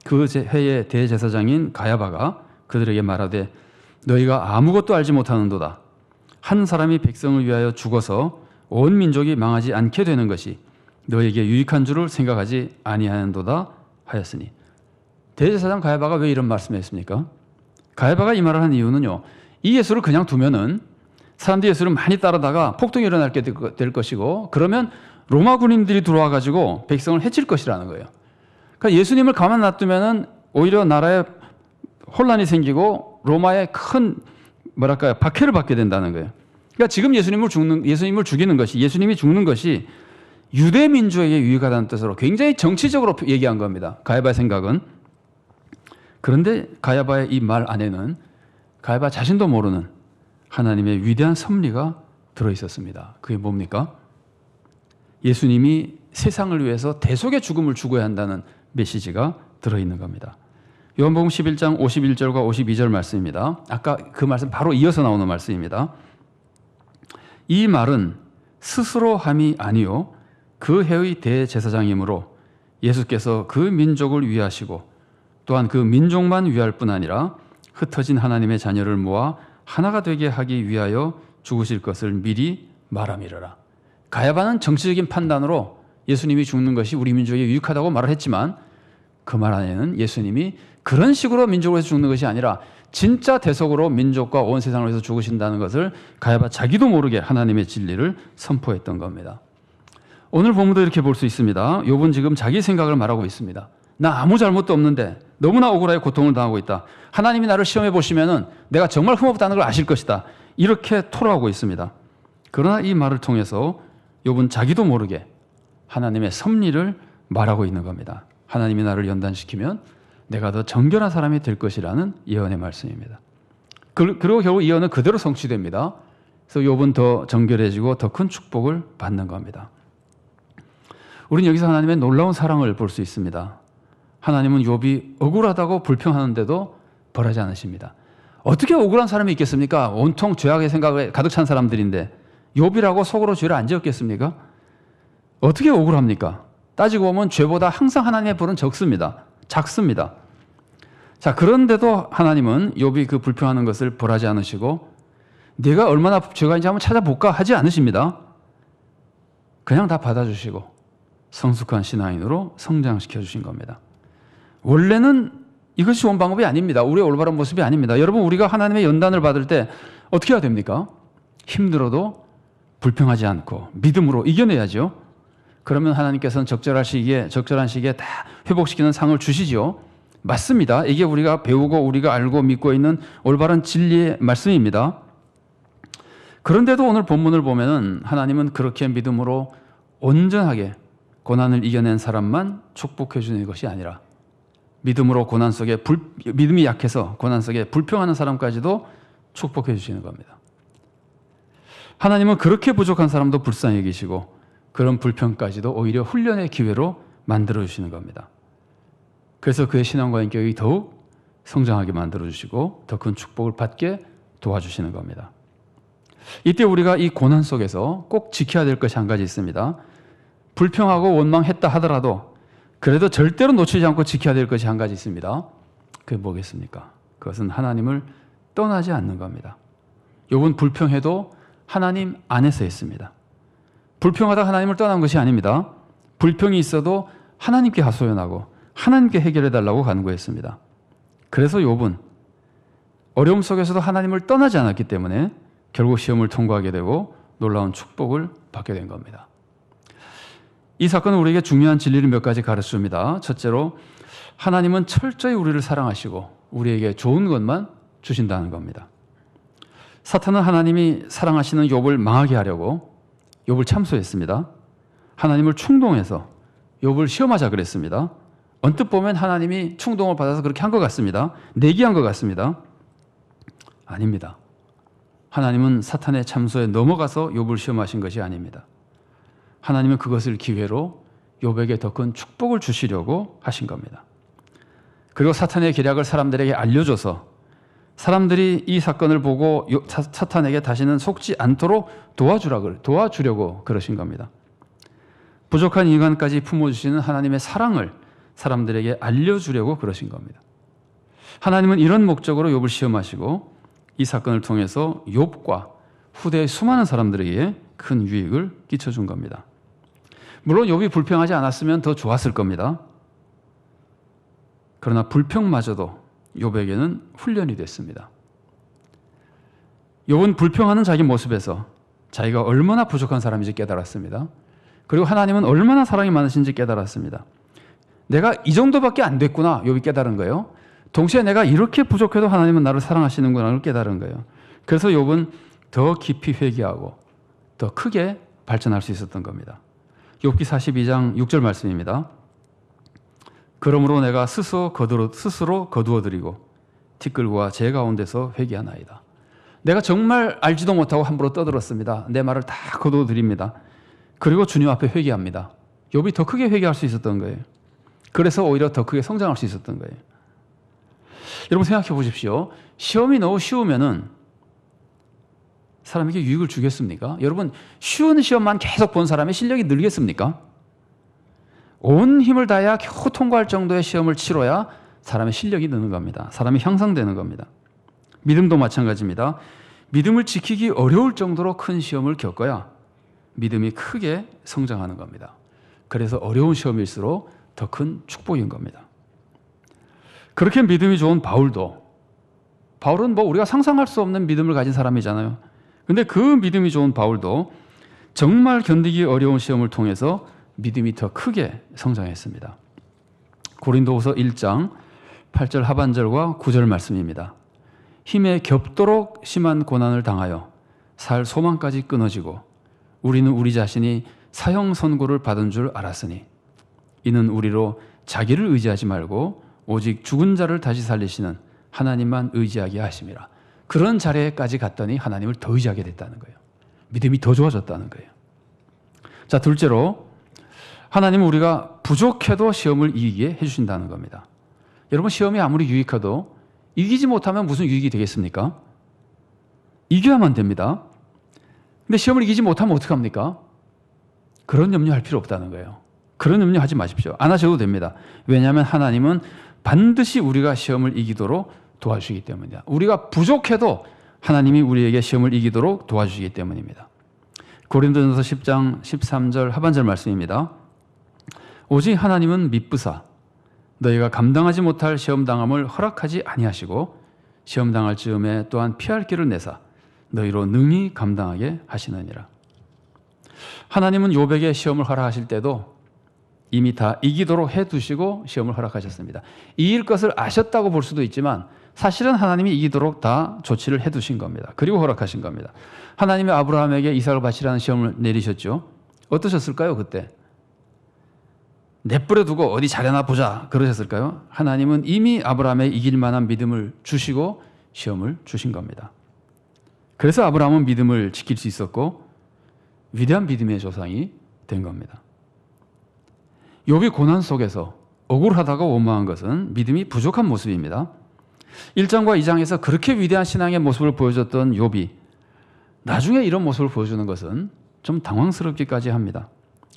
그 해의 대제사장인 가야바가 그들에게 말하되 너희가 아무것도 알지 못하는도다. 한 사람이 백성을 위하여 죽어서 온 민족이 망하지 않게 되는 것이 너희에게 유익한 줄을 생각하지 아니하는도다 하였으니. 대제사장 가야바가 왜 이런 말씀을 했습니까? 가야바가 이 말을 한 이유는요, 이 예수를 그냥 두면은 사람들이 예수를 많이 따르다가 폭동이 일어날 게 될 것이고, 그러면 로마 군인들이 들어와 가지고 백성을 해칠 것이라는 거예요. 그러니까 예수님을 가만 놔두면은 오히려 나라에 혼란이 생기고 로마에 큰 박해를 받게 된다는 거예요. 그러니까 지금 예수님이 죽이는 것이 유대 민족에게 유익하다는 뜻으로 굉장히 정치적으로 얘기한 겁니다. 가야바의 생각은. 그런데 가야바의 이 말 안에는 가야바 자신도 모르는 하나님의 위대한 섭리가 들어 있었습니다. 그게 뭡니까? 예수님이 세상을 위해서 대속의 죽음을 죽어야 한다는 메시지가 들어 있는 겁니다. 요한복음 11장 51절과 52절 말씀입니다. 아까 그 말씀 바로 이어서 나오는 말씀입니다. 이 말은 스스로 함이 아니요 그 해의 대제사장이므로 예수께서 그 민족을 위하시고 또한 그 민족만 위할 뿐 아니라 흩어진 하나님의 자녀를 모아 하나가 되게 하기 위하여 죽으실 것을 미리 말함이러라. 가야바는 정치적인 판단으로 예수님이 죽는 것이 우리 민족에 유익하다고 말을 했지만 그 말 안에는 예수님이 그런 식으로 민족을 위해서 죽는 것이 아니라 진짜 대속으로 민족과 온 세상을 위해서 죽으신다는 것을 가야바 자기도 모르게 하나님의 진리를 선포했던 겁니다. 오늘 본문도 이렇게 볼 수 있습니다. 욥은 지금 자기 생각을 말하고 있습니다. 나 아무 잘못도 없는데 너무나 억울하게 고통을 당하고 있다. 하나님이 나를 시험해 보시면은 내가 정말 흠없다는 걸 아실 것이다. 이렇게 토로하고 있습니다. 그러나 이 말을 통해서 욥은 자기도 모르게 하나님의 섭리를 말하고 있는 겁니다. 하나님이 나를 연단시키면 내가 더 정결한 사람이 될 것이라는 예언의 말씀입니다. 그리고 결국 이 예언은 그대로 성취됩니다. 그래서 욥은 더 정결해지고 더 큰 축복을 받는 겁니다. 우리는 여기서 하나님의 놀라운 사랑을 볼 수 있습니다. 하나님은 욥이 억울하다고 불평하는데도 벌하지 않으십니다. 어떻게 억울한 사람이 있겠습니까? 온통 죄악의 생각에 가득 찬 사람들인데 욥이라고 속으로 죄를 안 지었겠습니까? 어떻게 억울합니까? 따지고 보면 죄보다 항상 하나님의 벌은 작습니다. 자, 그런데도 하나님은 욥이 그 불평하는 것을 벌하지 않으시고 내가 얼마나 죄가 있는지 한번 찾아볼까 하지 않으십니다. 그냥 다 받아주시고 성숙한 신앙인으로 성장시켜 주신 겁니다. 원래는 이것이 좋은 방법이 아닙니다. 우리의 올바른 모습이 아닙니다. 여러분, 우리가 하나님의 연단을 받을 때 어떻게 해야 됩니까? 힘들어도 불평하지 않고 믿음으로 이겨내야죠. 그러면 하나님께서는 적절한 시기에 다 회복시키는 상을 주시죠. 맞습니다. 이게 우리가 배우고 우리가 알고 믿고 있는 올바른 진리의 말씀입니다. 그런데도 오늘 본문을 보면은 하나님은 그렇게 믿음으로 온전하게 고난을 이겨낸 사람만 축복해 주는 것이 아니라 믿음으로 믿음이 약해서 고난 속에 불평하는 사람까지도 축복해 주시는 겁니다. 하나님은 그렇게 부족한 사람도 불쌍히 여기시고 그런 불평까지도 오히려 훈련의 기회로 만들어 주시는 겁니다. 그래서 그의 신앙과 인격이 더욱 성장하게 만들어 주시고 더 큰 축복을 받게 도와주시는 겁니다. 이때 우리가 이 고난 속에서 꼭 지켜야 될 것이 한 가지 있습니다. 불평하고 원망했다 하더라도 그래도 절대로 놓치지 않고 지켜야 될 것이 한 가지 있습니다. 그게 뭐겠습니까? 그것은 하나님을 떠나지 않는 겁니다. 욥은 불평해도 하나님 안에서 했습니다. 불평하다 하나님을 떠난 것이 아닙니다. 불평이 있어도 하나님께 하소연하고 하나님께 해결해달라고 간구했습니다. 그래서 욥은 어려움 속에서도 하나님을 떠나지 않았기 때문에 결국 시험을 통과하게 되고 놀라운 축복을 받게 된 겁니다. 이 사건은 우리에게 중요한 진리를 몇 가지 가르쳐줍니다. 첫째로 하나님은 철저히 우리를 사랑하시고 우리에게 좋은 것만 주신다는 겁니다. 사탄은 하나님이 사랑하시는 욥을 망하게 하려고 욥을 참소했습니다. 하나님을 충동해서 욥을 시험하자 그랬습니다. 언뜻 보면 하나님이 충동을 받아서 그렇게 한 것 같습니다. 내기한 것 같습니다. 아닙니다. 하나님은 사탄의 참소에 넘어가서 욥을 시험하신 것이 아닙니다. 하나님은 그것을 기회로 욥에게 더 큰 축복을 주시려고 하신 겁니다. 그리고 사탄의 계략을 사람들에게 알려줘서 사람들이 이 사건을 보고 사탄에게 다시는 속지 않도록 도와주려고 그러신 겁니다. 부족한 인간까지 품어주시는 하나님의 사랑을 사람들에게 알려주려고 그러신 겁니다. 하나님은 이런 목적으로 욥을 시험하시고 이 사건을 통해서 욥과 후대의 수많은 사람들에게 큰 유익을 끼쳐준 겁니다. 물론 욥이 불평하지 않았으면 더 좋았을 겁니다. 그러나 불평마저도 욥에게는 훈련이 됐습니다. 욥은 불평하는 자기 모습에서 자기가 얼마나 부족한 사람인지 깨달았습니다. 그리고 하나님은 얼마나 사랑이 많으신지 깨달았습니다. 내가 이 정도밖에 안 됐구나, 욥이 깨달은 거예요. 동시에 내가 이렇게 부족해도 하나님은 나를 사랑하시는구나를 깨달은 거예요. 그래서 욥은 더 깊이 회개하고 더 크게 발전할 수 있었던 겁니다. 욥기 42장 6절 말씀입니다. 그러므로 내가 스스로 거두어드리고 티끌과 제 가운데서 회개하나이다. 내가 정말 알지도 못하고 함부로 떠들었습니다. 내 말을 다 거두어드립니다. 그리고 주님 앞에 회개합니다. 욥이 더 크게 회개할 수 있었던 거예요. 그래서 오히려 더 크게 성장할 수 있었던 거예요. 여러분 생각해 보십시오. 시험이 너무 쉬우면은 사람에게 유익을 주겠습니까? 여러분 쉬운 시험만 계속 본 사람의 실력이 늘겠습니까? 온 힘을 다해야 겨우 통과할 정도의 시험을 치러야 사람의 실력이 느는 겁니다. 사람이 향상되는 겁니다. 믿음도 마찬가지입니다. 믿음을 지키기 어려울 정도로 큰 시험을 겪어야 믿음이 크게 성장하는 겁니다. 그래서 어려운 시험일수록 더 큰 축복인 겁니다. 그렇게 믿음이 좋은 바울은 우리가 상상할 수 없는 믿음을 가진 사람이잖아요. 근데 그 믿음이 좋은 바울도 정말 견디기 어려운 시험을 통해서 믿음이 더 크게 성장했습니다. 고린도후서 1장 8절 하반절과 9절 말씀입니다. 힘에 겹도록 심한 고난을 당하여 살 소망까지 끊어지고 우리는 우리 자신이 사형 선고를 받은 줄 알았으니 이는 우리로 자기를 의지하지 말고 오직 죽은 자를 다시 살리시는 하나님만 의지하게 하심이라. 그런 자리에까지 갔더니 하나님을 더 의지하게 됐다는 거예요. 믿음이 더 좋아졌다는 거예요. 자, 둘째로 하나님은 우리가 부족해도 시험을 이기게 해주신다는 겁니다. 여러분 시험이 아무리 유익해도 이기지 못하면 무슨 유익이 되겠습니까? 이겨야만 됩니다. 근데 시험을 이기지 못하면 어떡합니까? 그런 염려할 필요 없다는 거예요. 그런 염려하지 마십시오. 안 하셔도 됩니다. 왜냐하면 하나님은 반드시 우리가 시험을 이기도록 도와주시기 때문입니다. 우리가 부족해도 하나님이 우리에게 시험을 이기도록 도와주시기 때문입니다. 고린도전서 10장 13절 하반절 말씀입니다. 오직 하나님은 미쁘사 너희가 감당하지 못할 시험당함을 허락하지 아니하시고 시험당할 즈음에 또한 피할 길을 내사 너희로 능히 감당하게 하시느니라. 하나님은 욥에게 시험을 허락하실 때도 이미 다 이기도록 해두시고 시험을 허락하셨습니다. 이길 것을 아셨다고 볼 수도 있지만 사실은 하나님이 이기도록 다 조치를 해두신 겁니다. 그리고 허락하신 겁니다. 하나님이 아브라함에게 이삭을 바치라는 시험을 내리셨죠. 어떠셨을까요? 그때 내버려 두고 어디 잘해나 보자 그러셨을까요? 하나님은 이미 아브라함에 이길 만한 믿음을 주시고 시험을 주신 겁니다. 그래서 아브라함은 믿음을 지킬 수 있었고 위대한 믿음의 조상이 된 겁니다. 욥이 고난 속에서 억울하다가 원망한 것은 믿음이 부족한 모습입니다. 1장과 2장에서 그렇게 위대한 신앙의 모습을 보여줬던 욥이 나중에 이런 모습을 보여주는 것은 좀 당황스럽기까지 합니다.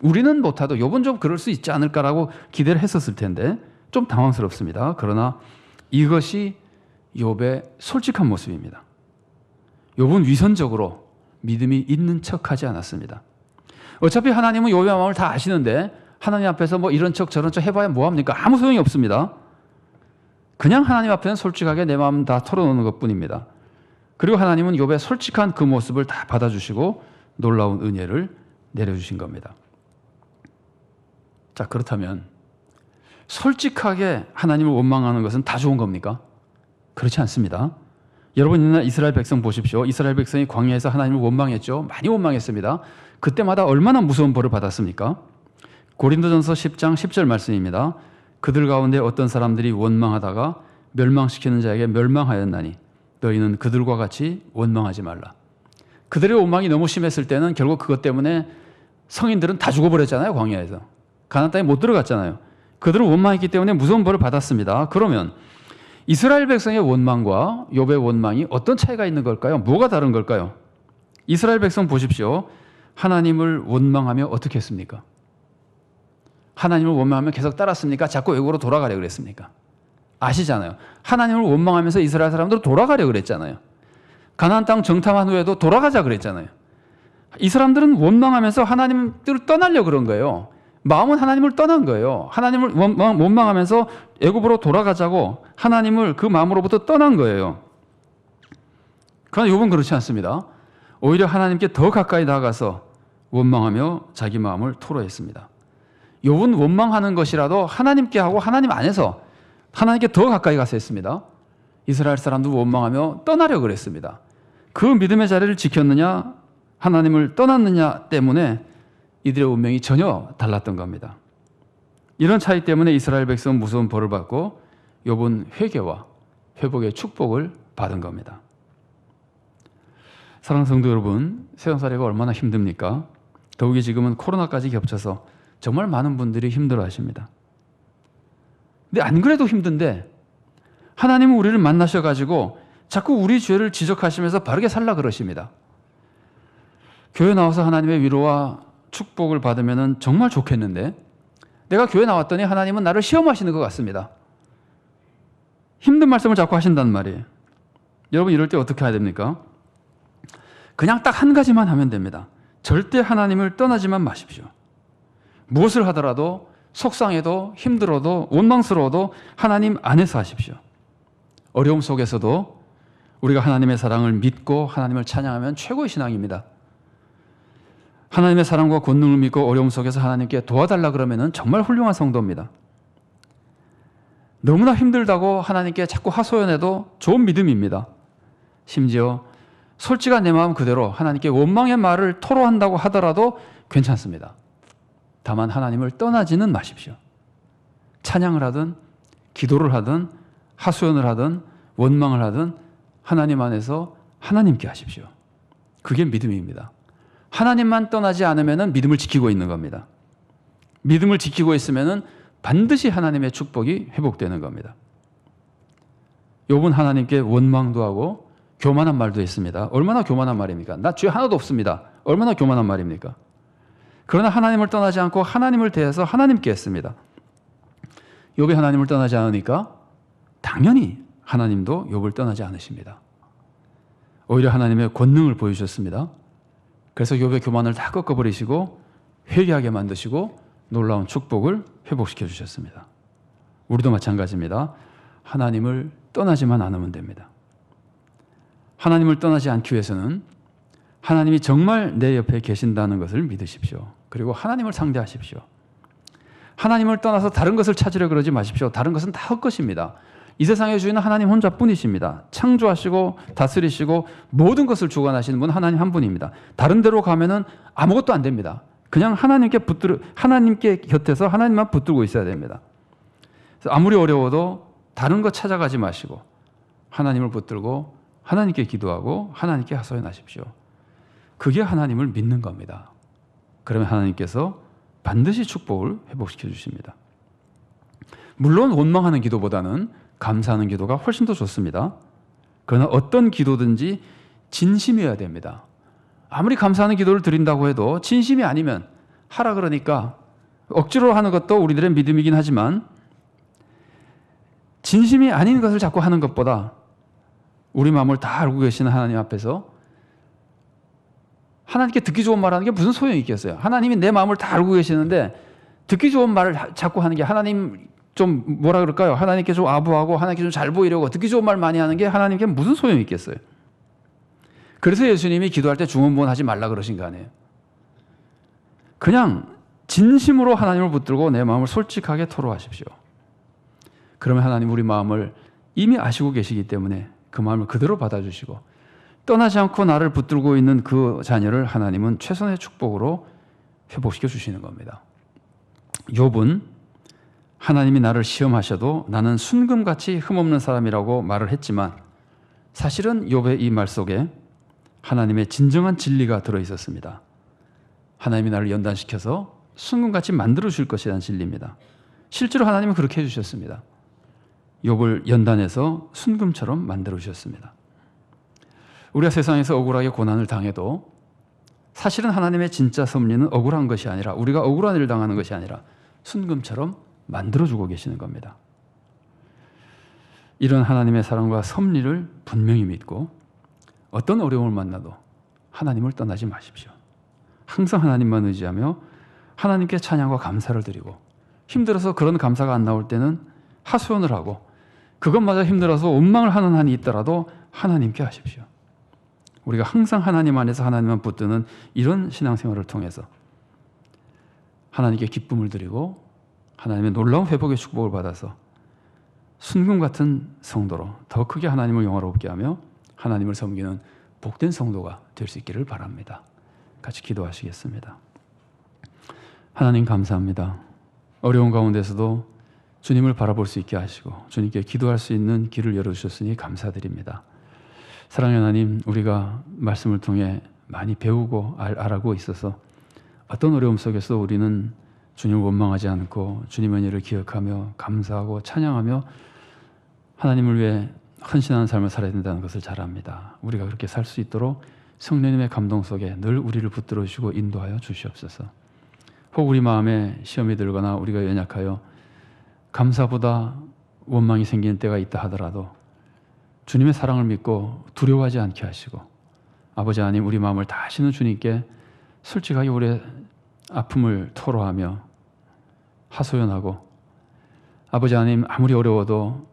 우리는 못하도 욥은 좀 그럴 수 있지 않을까라고 기대를 했었을 텐데 좀 당황스럽습니다. 그러나 이것이 욥의 솔직한 모습입니다. 욥은 위선적으로 믿음이 있는 척하지 않았습니다. 어차피 하나님은 욥의 마음을 다 아시는데 하나님 앞에서 뭐 이런 척 저런 척 해봐야 뭐합니까? 아무 소용이 없습니다. 그냥 하나님 앞에는 솔직하게 내 마음 다 털어놓는 것뿐입니다. 그리고 하나님은 욥의 솔직한 그 모습을 다 받아주시고 놀라운 은혜를 내려주신 겁니다. 자, 그렇다면 솔직하게 하나님을 원망하는 것은 다 좋은 겁니까? 그렇지 않습니다. 여러분 옛날 이스라엘 백성 보십시오. 이스라엘 백성이 광야에서 하나님을 원망했죠. 많이 원망했습니다. 그때마다 얼마나 무서운 벌을 받았습니까? 고린도전서 10장 10절 말씀입니다. 그들 가운데 어떤 사람들이 원망하다가 멸망시키는 자에게 멸망하였나니 너희는 그들과 같이 원망하지 말라. 그들의 원망이 너무 심했을 때는 결국 그것 때문에 성인들은 다 죽어버렸잖아요. 광야에서. 가나안 땅에 못 들어갔잖아요. 그들은 원망했기 때문에 무서운 벌을 받았습니다. 그러면 이스라엘 백성의 원망과 욥의 원망이 어떤 차이가 있는 걸까요? 뭐가 다른 걸까요? 이스라엘 백성 보십시오. 하나님을 원망하며 어떻게 했습니까? 하나님을 원망하며 계속 따랐습니까? 자꾸 외국으로 돌아가려 그랬습니까? 아시잖아요. 하나님을 원망하면서 이스라엘 사람들은 돌아가려 그랬잖아요. 가나안 땅 정탐한 후에도 돌아가자 그랬잖아요. 이 사람들은 원망하면서 하나님을 떠나려 그런 거예요. 마음은 하나님을 떠난 거예요. 하나님을 원망하면서 애굽으로 돌아가자고 하나님을 그 마음으로부터 떠난 거예요. 그러나 욥은 그렇지 않습니다. 오히려 하나님께 더 가까이 나가서 원망하며 자기 마음을 토로했습니다. 욥은 원망하는 것이라도 하나님께 하고 하나님 안에서 하나님께 더 가까이 가서 했습니다. 이스라엘 사람도 원망하며 떠나려 그랬습니다. 그 믿음의 자리를 지켰느냐 하나님을 떠났느냐 때문에 이들의 운명이 전혀 달랐던 겁니다. 이런 차이 때문에 이스라엘 백성은 무서운 벌을 받고 욥은 회개와 회복의 축복을 받은 겁니다. 사랑하는 성도 여러분, 세상살이가 얼마나 힘듭니까? 더욱이 지금은 코로나까지 겹쳐서 정말 많은 분들이 힘들어하십니다. 근데 안 그래도 힘든데 하나님은 우리를 만나셔가지고 자꾸 우리 죄를 지적하시면서 바르게 살라 그러십니다. 교회 나와서 하나님의 위로와 축복을 받으면 정말 좋겠는데 내가 교회 나왔더니 하나님은 나를 시험하시는 것 같습니다. 힘든 말씀을 자꾸 하신단 말이에요. 여러분 이럴 때 어떻게 해야 됩니까? 그냥 딱 한 가지만 하면 됩니다. 절대 하나님을 떠나지만 마십시오. 무엇을 하더라도 속상해도 힘들어도 원망스러워도 하나님 안에서 하십시오. 어려움 속에서도 우리가 하나님의 사랑을 믿고 하나님을 찬양하면 최고의 신앙입니다. 하나님의 사랑과 권능을 믿고 어려움 속에서 하나님께 도와달라 그러면 정말 훌륭한 성도입니다. 너무나 힘들다고 하나님께 자꾸 하소연해도 좋은 믿음입니다. 심지어 솔직한 내 마음 그대로 하나님께 원망의 말을 토로한다고 하더라도 괜찮습니다. 다만 하나님을 떠나지는 마십시오. 찬양을 하든 기도를 하든 하소연을 하든 원망을 하든 하나님 안에서 하나님께 하십시오. 그게 믿음입니다. 하나님만 떠나지 않으면 믿음을 지키고 있는 겁니다. 믿음을 지키고 있으면 반드시 하나님의 축복이 회복되는 겁니다. 욥은 하나님께 원망도 하고 교만한 말도 했습니다. 얼마나 교만한 말입니까? 나 죄 하나도 없습니다. 얼마나 교만한 말입니까? 그러나 하나님을 떠나지 않고 하나님을 대해서 하나님께 했습니다. 욥이 하나님을 떠나지 않으니까 당연히 하나님도 욥을 떠나지 않으십니다. 오히려 하나님의 권능을 보여주셨습니다. 그래서 욥의 교만을 다 꺾어버리시고 회개하게 만드시고 놀라운 축복을 회복시켜 주셨습니다. 우리도 마찬가지입니다. 하나님을 떠나지만 않으면 됩니다. 하나님을 떠나지 않기 위해서는 하나님이 정말 내 옆에 계신다는 것을 믿으십시오. 그리고 하나님을 상대하십시오. 하나님을 떠나서 다른 것을 찾으려 그러지 마십시오. 다른 것은 다 헛것입니다. 이 세상의 주인은 하나님 혼자뿐이십니다. 창조하시고 다스리시고 모든 것을 주관하시는 분 하나님 한 분입니다. 다른 데로 가면은 아무것도 안 됩니다. 그냥 하나님께 곁에서 하나님만 붙들고 있어야 됩니다. 그래서 아무리 어려워도 다른 것 찾아가지 마시고 하나님을 붙들고 하나님께 기도하고 하나님께 하소연하십시오. 그게 하나님을 믿는 겁니다. 그러면 하나님께서 반드시 축복을 회복시켜 주십니다. 물론 원망하는 기도보다는 감사하는 기도가 훨씬 더 좋습니다. 그러나 어떤 기도든지 진심이어야 됩니다. 아무리 감사하는 기도를 드린다고 해도 진심이 아니면 하라 그러니까 억지로 하는 것도 우리들의 믿음이긴 하지만 진심이 아닌 것을 자꾸 하는 것보다 우리 마음을 다 알고 계시는 하나님 앞에서 하나님께 듣기 좋은 말하는 게 무슨 소용이 있겠어요? 하나님이 내 마음을 다 알고 계시는데 듣기 좋은 말을 자꾸 하는 게 하나님 좀 뭐라 그럴까요? 하나님께 좀 아부하고 하나님께 좀 잘 보이려고 듣기 좋은 말 많이 하는 게 하나님께 무슨 소용이 있겠어요? 그래서 예수님이 기도할 때 중언부언 하지 말라 그러신 거 아니에요? 그냥 진심으로 하나님을 붙들고 내 마음을 솔직하게 토로하십시오. 그러면 하나님 우리 마음을 이미 아시고 계시기 때문에 그 마음을 그대로 받아주시고 떠나지 않고 나를 붙들고 있는 그 자녀를 하나님은 최선의 축복으로 회복시켜 주시는 겁니다. 욥은 하나님이 나를 시험하셔도 나는 순금같이 흠없는 사람이라고 말을 했지만 사실은 욥의 이 말 속에 하나님의 진정한 진리가 들어 있었습니다. 하나님이 나를 연단시켜서 순금같이 만들어 주실 것이라는 진리입니다. 실제로 하나님은 그렇게 해주셨습니다. 욥을 연단해서 순금처럼 만들어 주셨습니다. 우리가 세상에서 억울하게 고난을 당해도 사실은 하나님의 진짜 섭리는 억울한 것이 아니라, 우리가 억울한 일을 당하는 것이 아니라 순금처럼 만들어주고 계시는 겁니다. 이런 하나님의 사랑과 섭리를 분명히 믿고 어떤 어려움을 만나도 하나님을 떠나지 마십시오. 항상 하나님만 의지하며 하나님께 찬양과 감사를 드리고, 힘들어서 그런 감사가 안 나올 때는 하소연을 하고, 그것마저 힘들어서 원망을 하는 한이 있더라도 하나님께 하십시오. 우리가 항상 하나님 안에서 하나님만 붙드는 이런 신앙생활을 통해서 하나님께 기쁨을 드리고 하나님의 놀라운 회복의 축복을 받아서 순금 같은 성도로 더 크게 하나님을 영화롭게 하며 하나님을 섬기는 복된 성도가 될 수 있기를 바랍니다. 같이 기도하시겠습니다. 하나님 감사합니다. 어려운 가운데서도 주님을 바라볼 수 있게 하시고 주님께 기도할 수 있는 길을 열어주셨으니 감사드립니다. 사랑하는 하나님, 우리가 말씀을 통해 많이 배우고 알아가고 있어서 어떤 어려움 속에서 우리는 주님을 원망하지 않고 주님의 일을 기억하며 감사하고 찬양하며 하나님을 위해 헌신하는 삶을 살아야 된다는 것을 잘 압니다. 우리가 그렇게 살 수 있도록 성령님의 감동 속에 늘 우리를 붙들어 주시고 인도하여 주시옵소서. 혹 우리 마음에 시험이 들거나 우리가 연약하여 감사보다 원망이 생기는 때가 있다 하더라도 주님의 사랑을 믿고 두려워하지 않게 하시고, 아버지 하나님, 우리 마음을 다 아시는 주님께 솔직하게 우리의 아픔을 토로하며 하소연하고, 아버지 하나님, 아무리 어려워도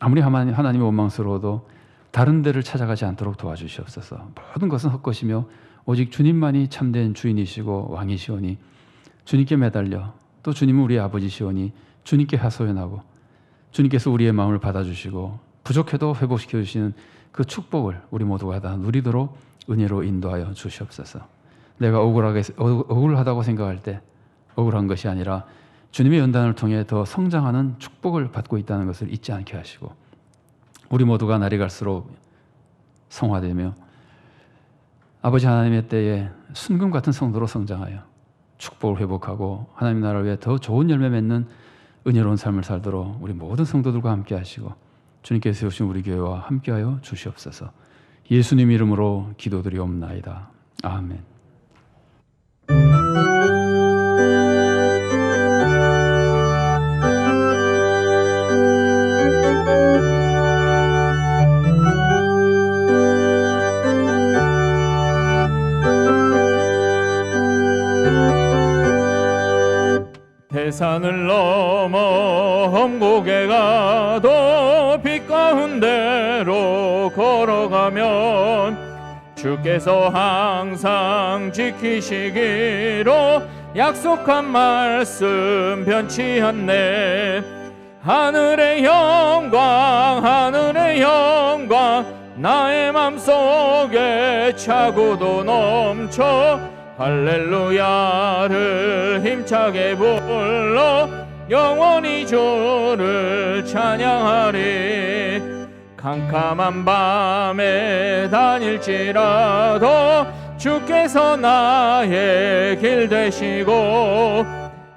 아무리 하나님이 원망스러워도 다른 데를 찾아가지 않도록 도와주시옵소서. 모든 것은 헛것이며 오직 주님만이 참된 주인이시고 왕이시오니 주님께 매달려 또 주님은 우리의 아버지시오니 주님께 하소연하고 주님께서 우리의 마음을 받아주시고 부족해도 회복시켜 주시는 그 축복을 우리 모두가 다 누리도록 은혜로 인도하여 주시옵소서. 내가 억울하다고 생각할 때 억울한 것이 아니라 주님의 연단을 통해 더 성장하는 축복을 받고 있다는 것을 잊지 않게 하시고, 우리 모두가 날이 갈수록 성화되며 아버지 하나님의 때에 순금 같은 성도로 성장하여 축복을 회복하고 하나님 나라를 위해 더 좋은 열매 맺는 은혜로운 삶을 살도록 우리 모든 성도들과 함께 하시고 주님께서 세우신 우리 교회와 함께하여 주시옵소서. 예수님 이름으로 기도드리옵나이다. 아멘. 대산을 넘어 험곡에 가도 빛 가운데로 걸어가면 주께서 항상 지키시기로 약속한 말씀 변치 않네. 하늘의 영광 하늘의 영광 나의 맘속에 차고도 넘쳐 할렐루야를 힘차게 불러 영원히 주를 찬양하리. 캄캄한 밤에 다닐지라도 주께서 나의 길 되시고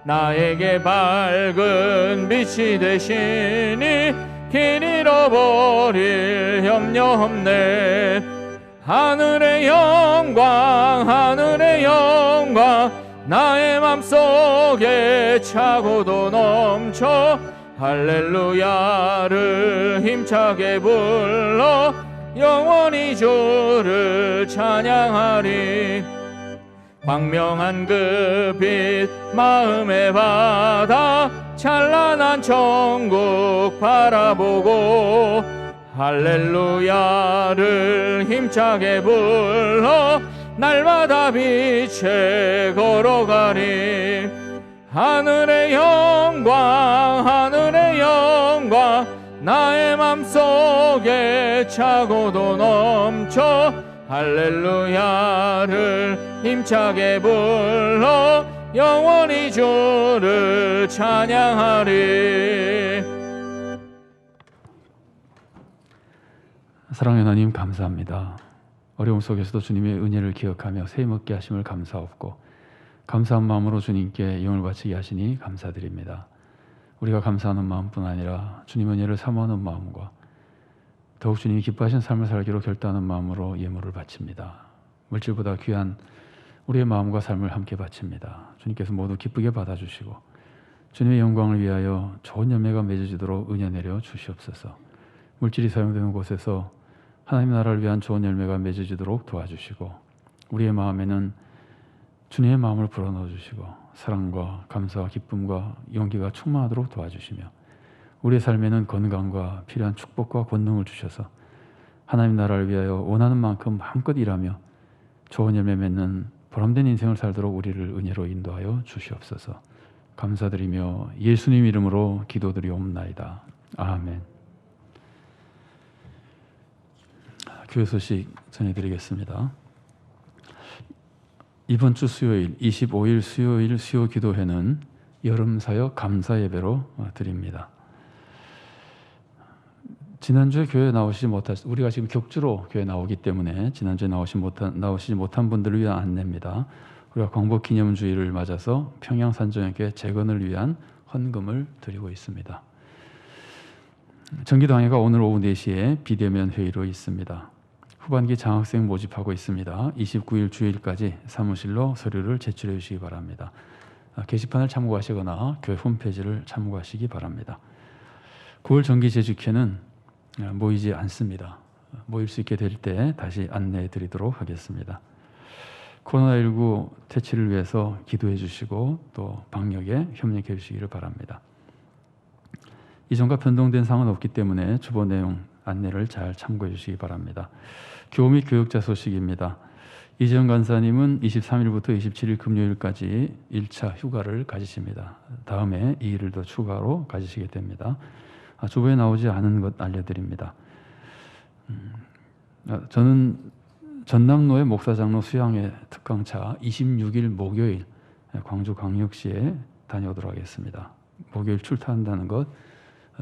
나에게 밝은 빛이 되시니 길 잃어버릴 염려 없네. 하늘의 영광 하늘의 영광 나의 맘속에 차고도 넘쳐 할렐루야를 힘차게 불러 영원히 주를 찬양하리. 광명한 그 빛 마음에 받아 찬란한 천국 바라보고 할렐루야를 힘차게 불러 날마다 빛에 걸어가리. 하늘의 영광 하늘의 영광 나의 맘속에 차고도 넘쳐 할렐루야를 힘차게 불러 영원히 주를 찬양하리. 사랑하는 하나님 감사합니다. 어려움 속에서도 주님의 은혜를 기억하며 새 힘없게 하심을 감사옵고 감사한 마음으로 주님께 영을 바치게 하시니 감사드립니다. 우리가 감사하는 마음뿐 아니라 주님 은혜를 사모하는 마음과 더욱 주님이 기뻐하신 삶을 살기로 결단하는 마음으로 예물을 바칩니다. 물질보다 귀한 우리의 마음과 삶을 함께 바칩니다. 주님께서 모두 기쁘게 받아주시고 주님의 영광을 위하여 좋은 열매가 맺어지도록 은혜 내려 주시옵소서. 물질이 사용되는 곳에서 하나님 나라를 위한 좋은 열매가 맺어지도록 도와주시고 우리의 마음에는 주님의 마음을 불어넣어 주시고 사랑과 감사와 기쁨과 용기가 충만하도록 도와주시며 우리의 삶에는 건강과 필요한 축복과 권능을 주셔서 하나님 나라를 위하여 원하는 만큼 마음껏 일하며 좋은 열매 맺는 보람된 인생을 살도록 우리를 은혜로 인도하여 주시옵소서. 감사드리며 예수님 이름으로 기도드리옵나이다. 아멘. 교회 소식 전해드리겠습니다. 이번 주 수요일 25일 수요일 수요 기도회는 여름 사역 감사 예배로 드립니다. 지난주에 교회 나오시지 못한 우리가 지금 격주로 교회 나오기 때문에 지난주에 나오시지 못한 분들을 위한 안내입니다. 우리가 광복 기념주의를 맞아서 평양 산정역의 재건을 위한 헌금을 드리고 있습니다. 정기당회가 오늘 오후 4시에 비대면 회의로 있습니다. 후반기 장학생 모집하고 있습니다. 29일 주일까지 사무실로 서류를 제출해 주시기 바랍니다. 게시판을 참고하시거나 교회 홈페이지를 참고하시기 바랍니다. 9월 정기 재직회는 모이지 않습니다. 모일 수 있게 될 때 다시 안내해 드리도록 하겠습니다. 코로나19 퇴치를 위해서 기도해 주시고 또 방역에 협력해 주시기를 바랍니다. 이전과 변동된 사항은 없기 때문에 주보 내용 안내를 잘 참고해 주시기 바랍니다. 교우 및 교육자 소식입니다. 이재영 간사님은 23일부터 27일 금요일까지 1차 휴가를 가지십니다. 다음에 2일을 더 추가로 가지시게 됩니다. 주보에 나오지 않은 것 알려드립니다. 저는 전남로의 목사장로 수양회 특강차 26일 목요일 광주광역시에 다녀오도록 하겠습니다. 목요일 출타한다는 것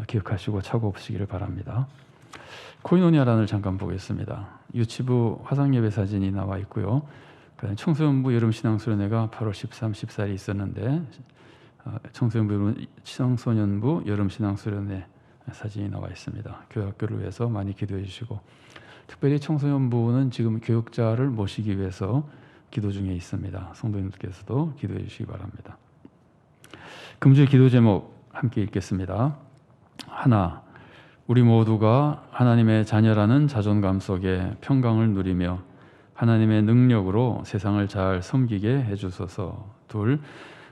기억하시고 착오 없으시기를 바랍니다. 코이노니아란을 잠깐 보겠습니다. 유치부 화상예배 사진이 나와 있고요. 청소년부 여름신앙수련회가 8월 13, 14일에 있었는데 청소년부 여름신앙수련회 사진이 나와 있습니다. 교회학교를 위해서 많이 기도해 주시고 특별히 청소년부는 지금 교육자를 모시기 위해서 기도 중에 있습니다. 성도님들께서도 기도해 주시기 바랍니다. 금주의 기도 제목 함께 읽겠습니다. 하나, 우리 모두가 하나님의 자녀라는 자존감 속에 평강을 누리며 하나님의 능력으로 세상을 잘 섬기게 해주소서. 둘,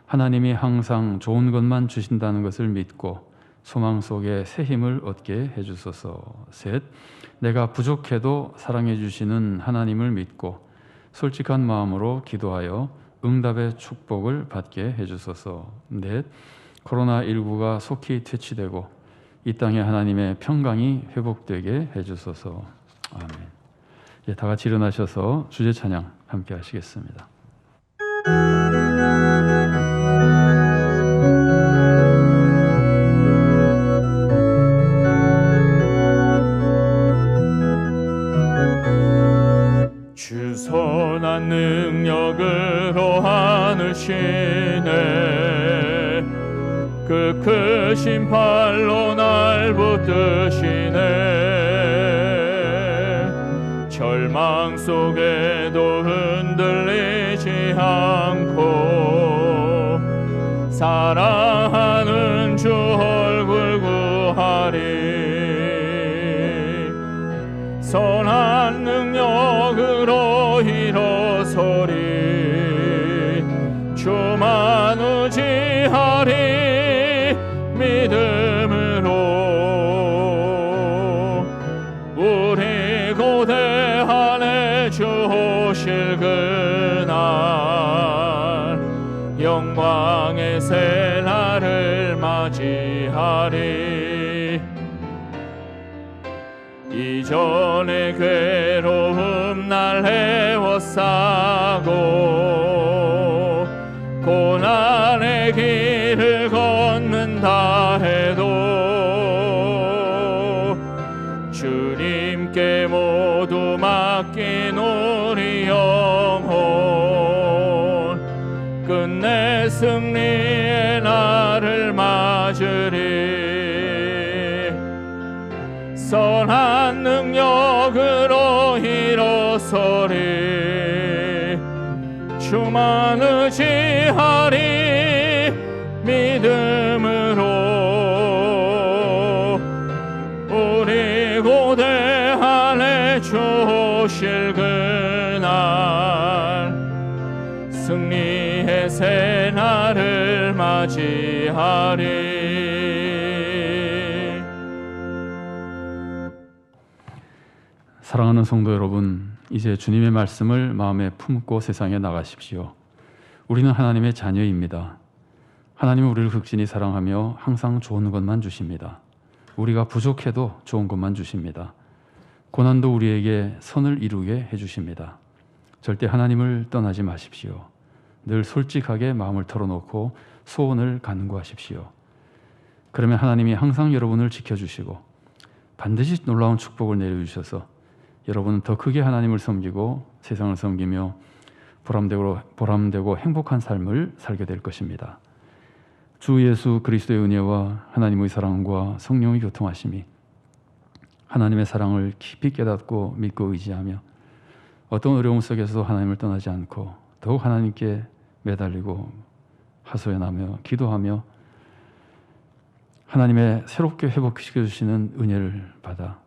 하나님이 항상 좋은 것만 주신다는 것을 믿고 소망 속에 새 힘을 얻게 해주소서. 셋, 내가 부족해도 사랑해 주시는 하나님을 믿고 솔직한 마음으로 기도하여 응답의 축복을 받게 해주소서. 넷, 코로나19가 속히 퇴치되고 이 땅에 하나님의 평강이 회복되게 해주소서. 아멘. 예, 다 같이 일어나셔서 주제 찬양 함께 하시겠습니다. 주 선한 능력으로 하늘 시네 그 크신 팔로 날 붙드시네 절망 속에도 흔들리지 않고 사랑하는 주 얼굴 구하리 선한 능력으로 일어서리 주만 의지하리 믿음으로 우리 고대 안에 주 오실 그날 영광의 새 날을 맞이하리 이전의 괴로움 날 헤워싸고 고난의 길을 걷는다 해도 주님께 모두 맡기노 주의 승리의 날을 맞으리. 선한 능력으로 일어서리. 주만 의지하리. 믿음으로 우리 고대 안에 주 오실 그날 승리의 새 날을 맞이하리. 사랑하는 성도 여러분, 이제 주님의 말씀을 마음에 품고 세상에 나가십시오. 우리는 하나님의 자녀입니다. 하나님은 우리를 극진히 사랑하며 항상 좋은 것만 주십니다. 우리가 부족해도 좋은 것만 주십니다. 고난도 우리에게 선을 이루게 해주십니다. 절대 하나님을 떠나지 마십시오. 늘 솔직하게 마음을 털어놓고 소원을 간구하십시오. 그러면 하나님이 항상 여러분을 지켜주시고 반드시 놀라운 축복을 내려주셔서 여러분은 더 크게 하나님을 섬기고 세상을 섬기며 보람되고 행복한 삶을 살게 될 것입니다. 주 예수 그리스도의 은혜와 하나님의 사랑과 성령의 교통하심이 하나님의 사랑을 깊이 깨닫고 믿고 의지하며 어떤 어려움 속에서도 하나님을 떠나지 않고 더욱 하나님께 매달리고 하소연하며 기도하며 하나님의 새롭게 회복시켜 주시는 은혜를 받아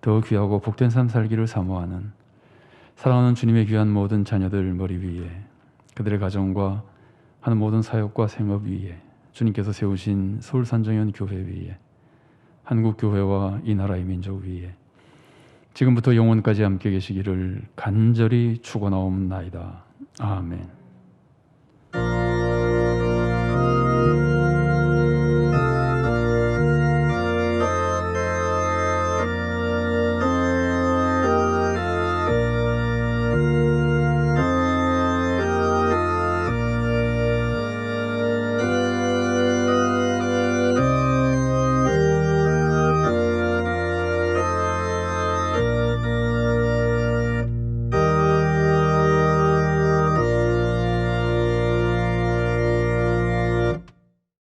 더 귀하고 복된 삶 살기를 사모하는 사랑하는 주님의 귀한 모든 자녀들 머리 위에, 그들의 가정과 하는 모든 사역과 생업 위에, 주님께서 세우신 서울산정연 교회 위에, 한국교회와 이 나라의 민족 위에 지금부터 영원까지 함께 계시기를 간절히 축원하옵나이다. 아멘.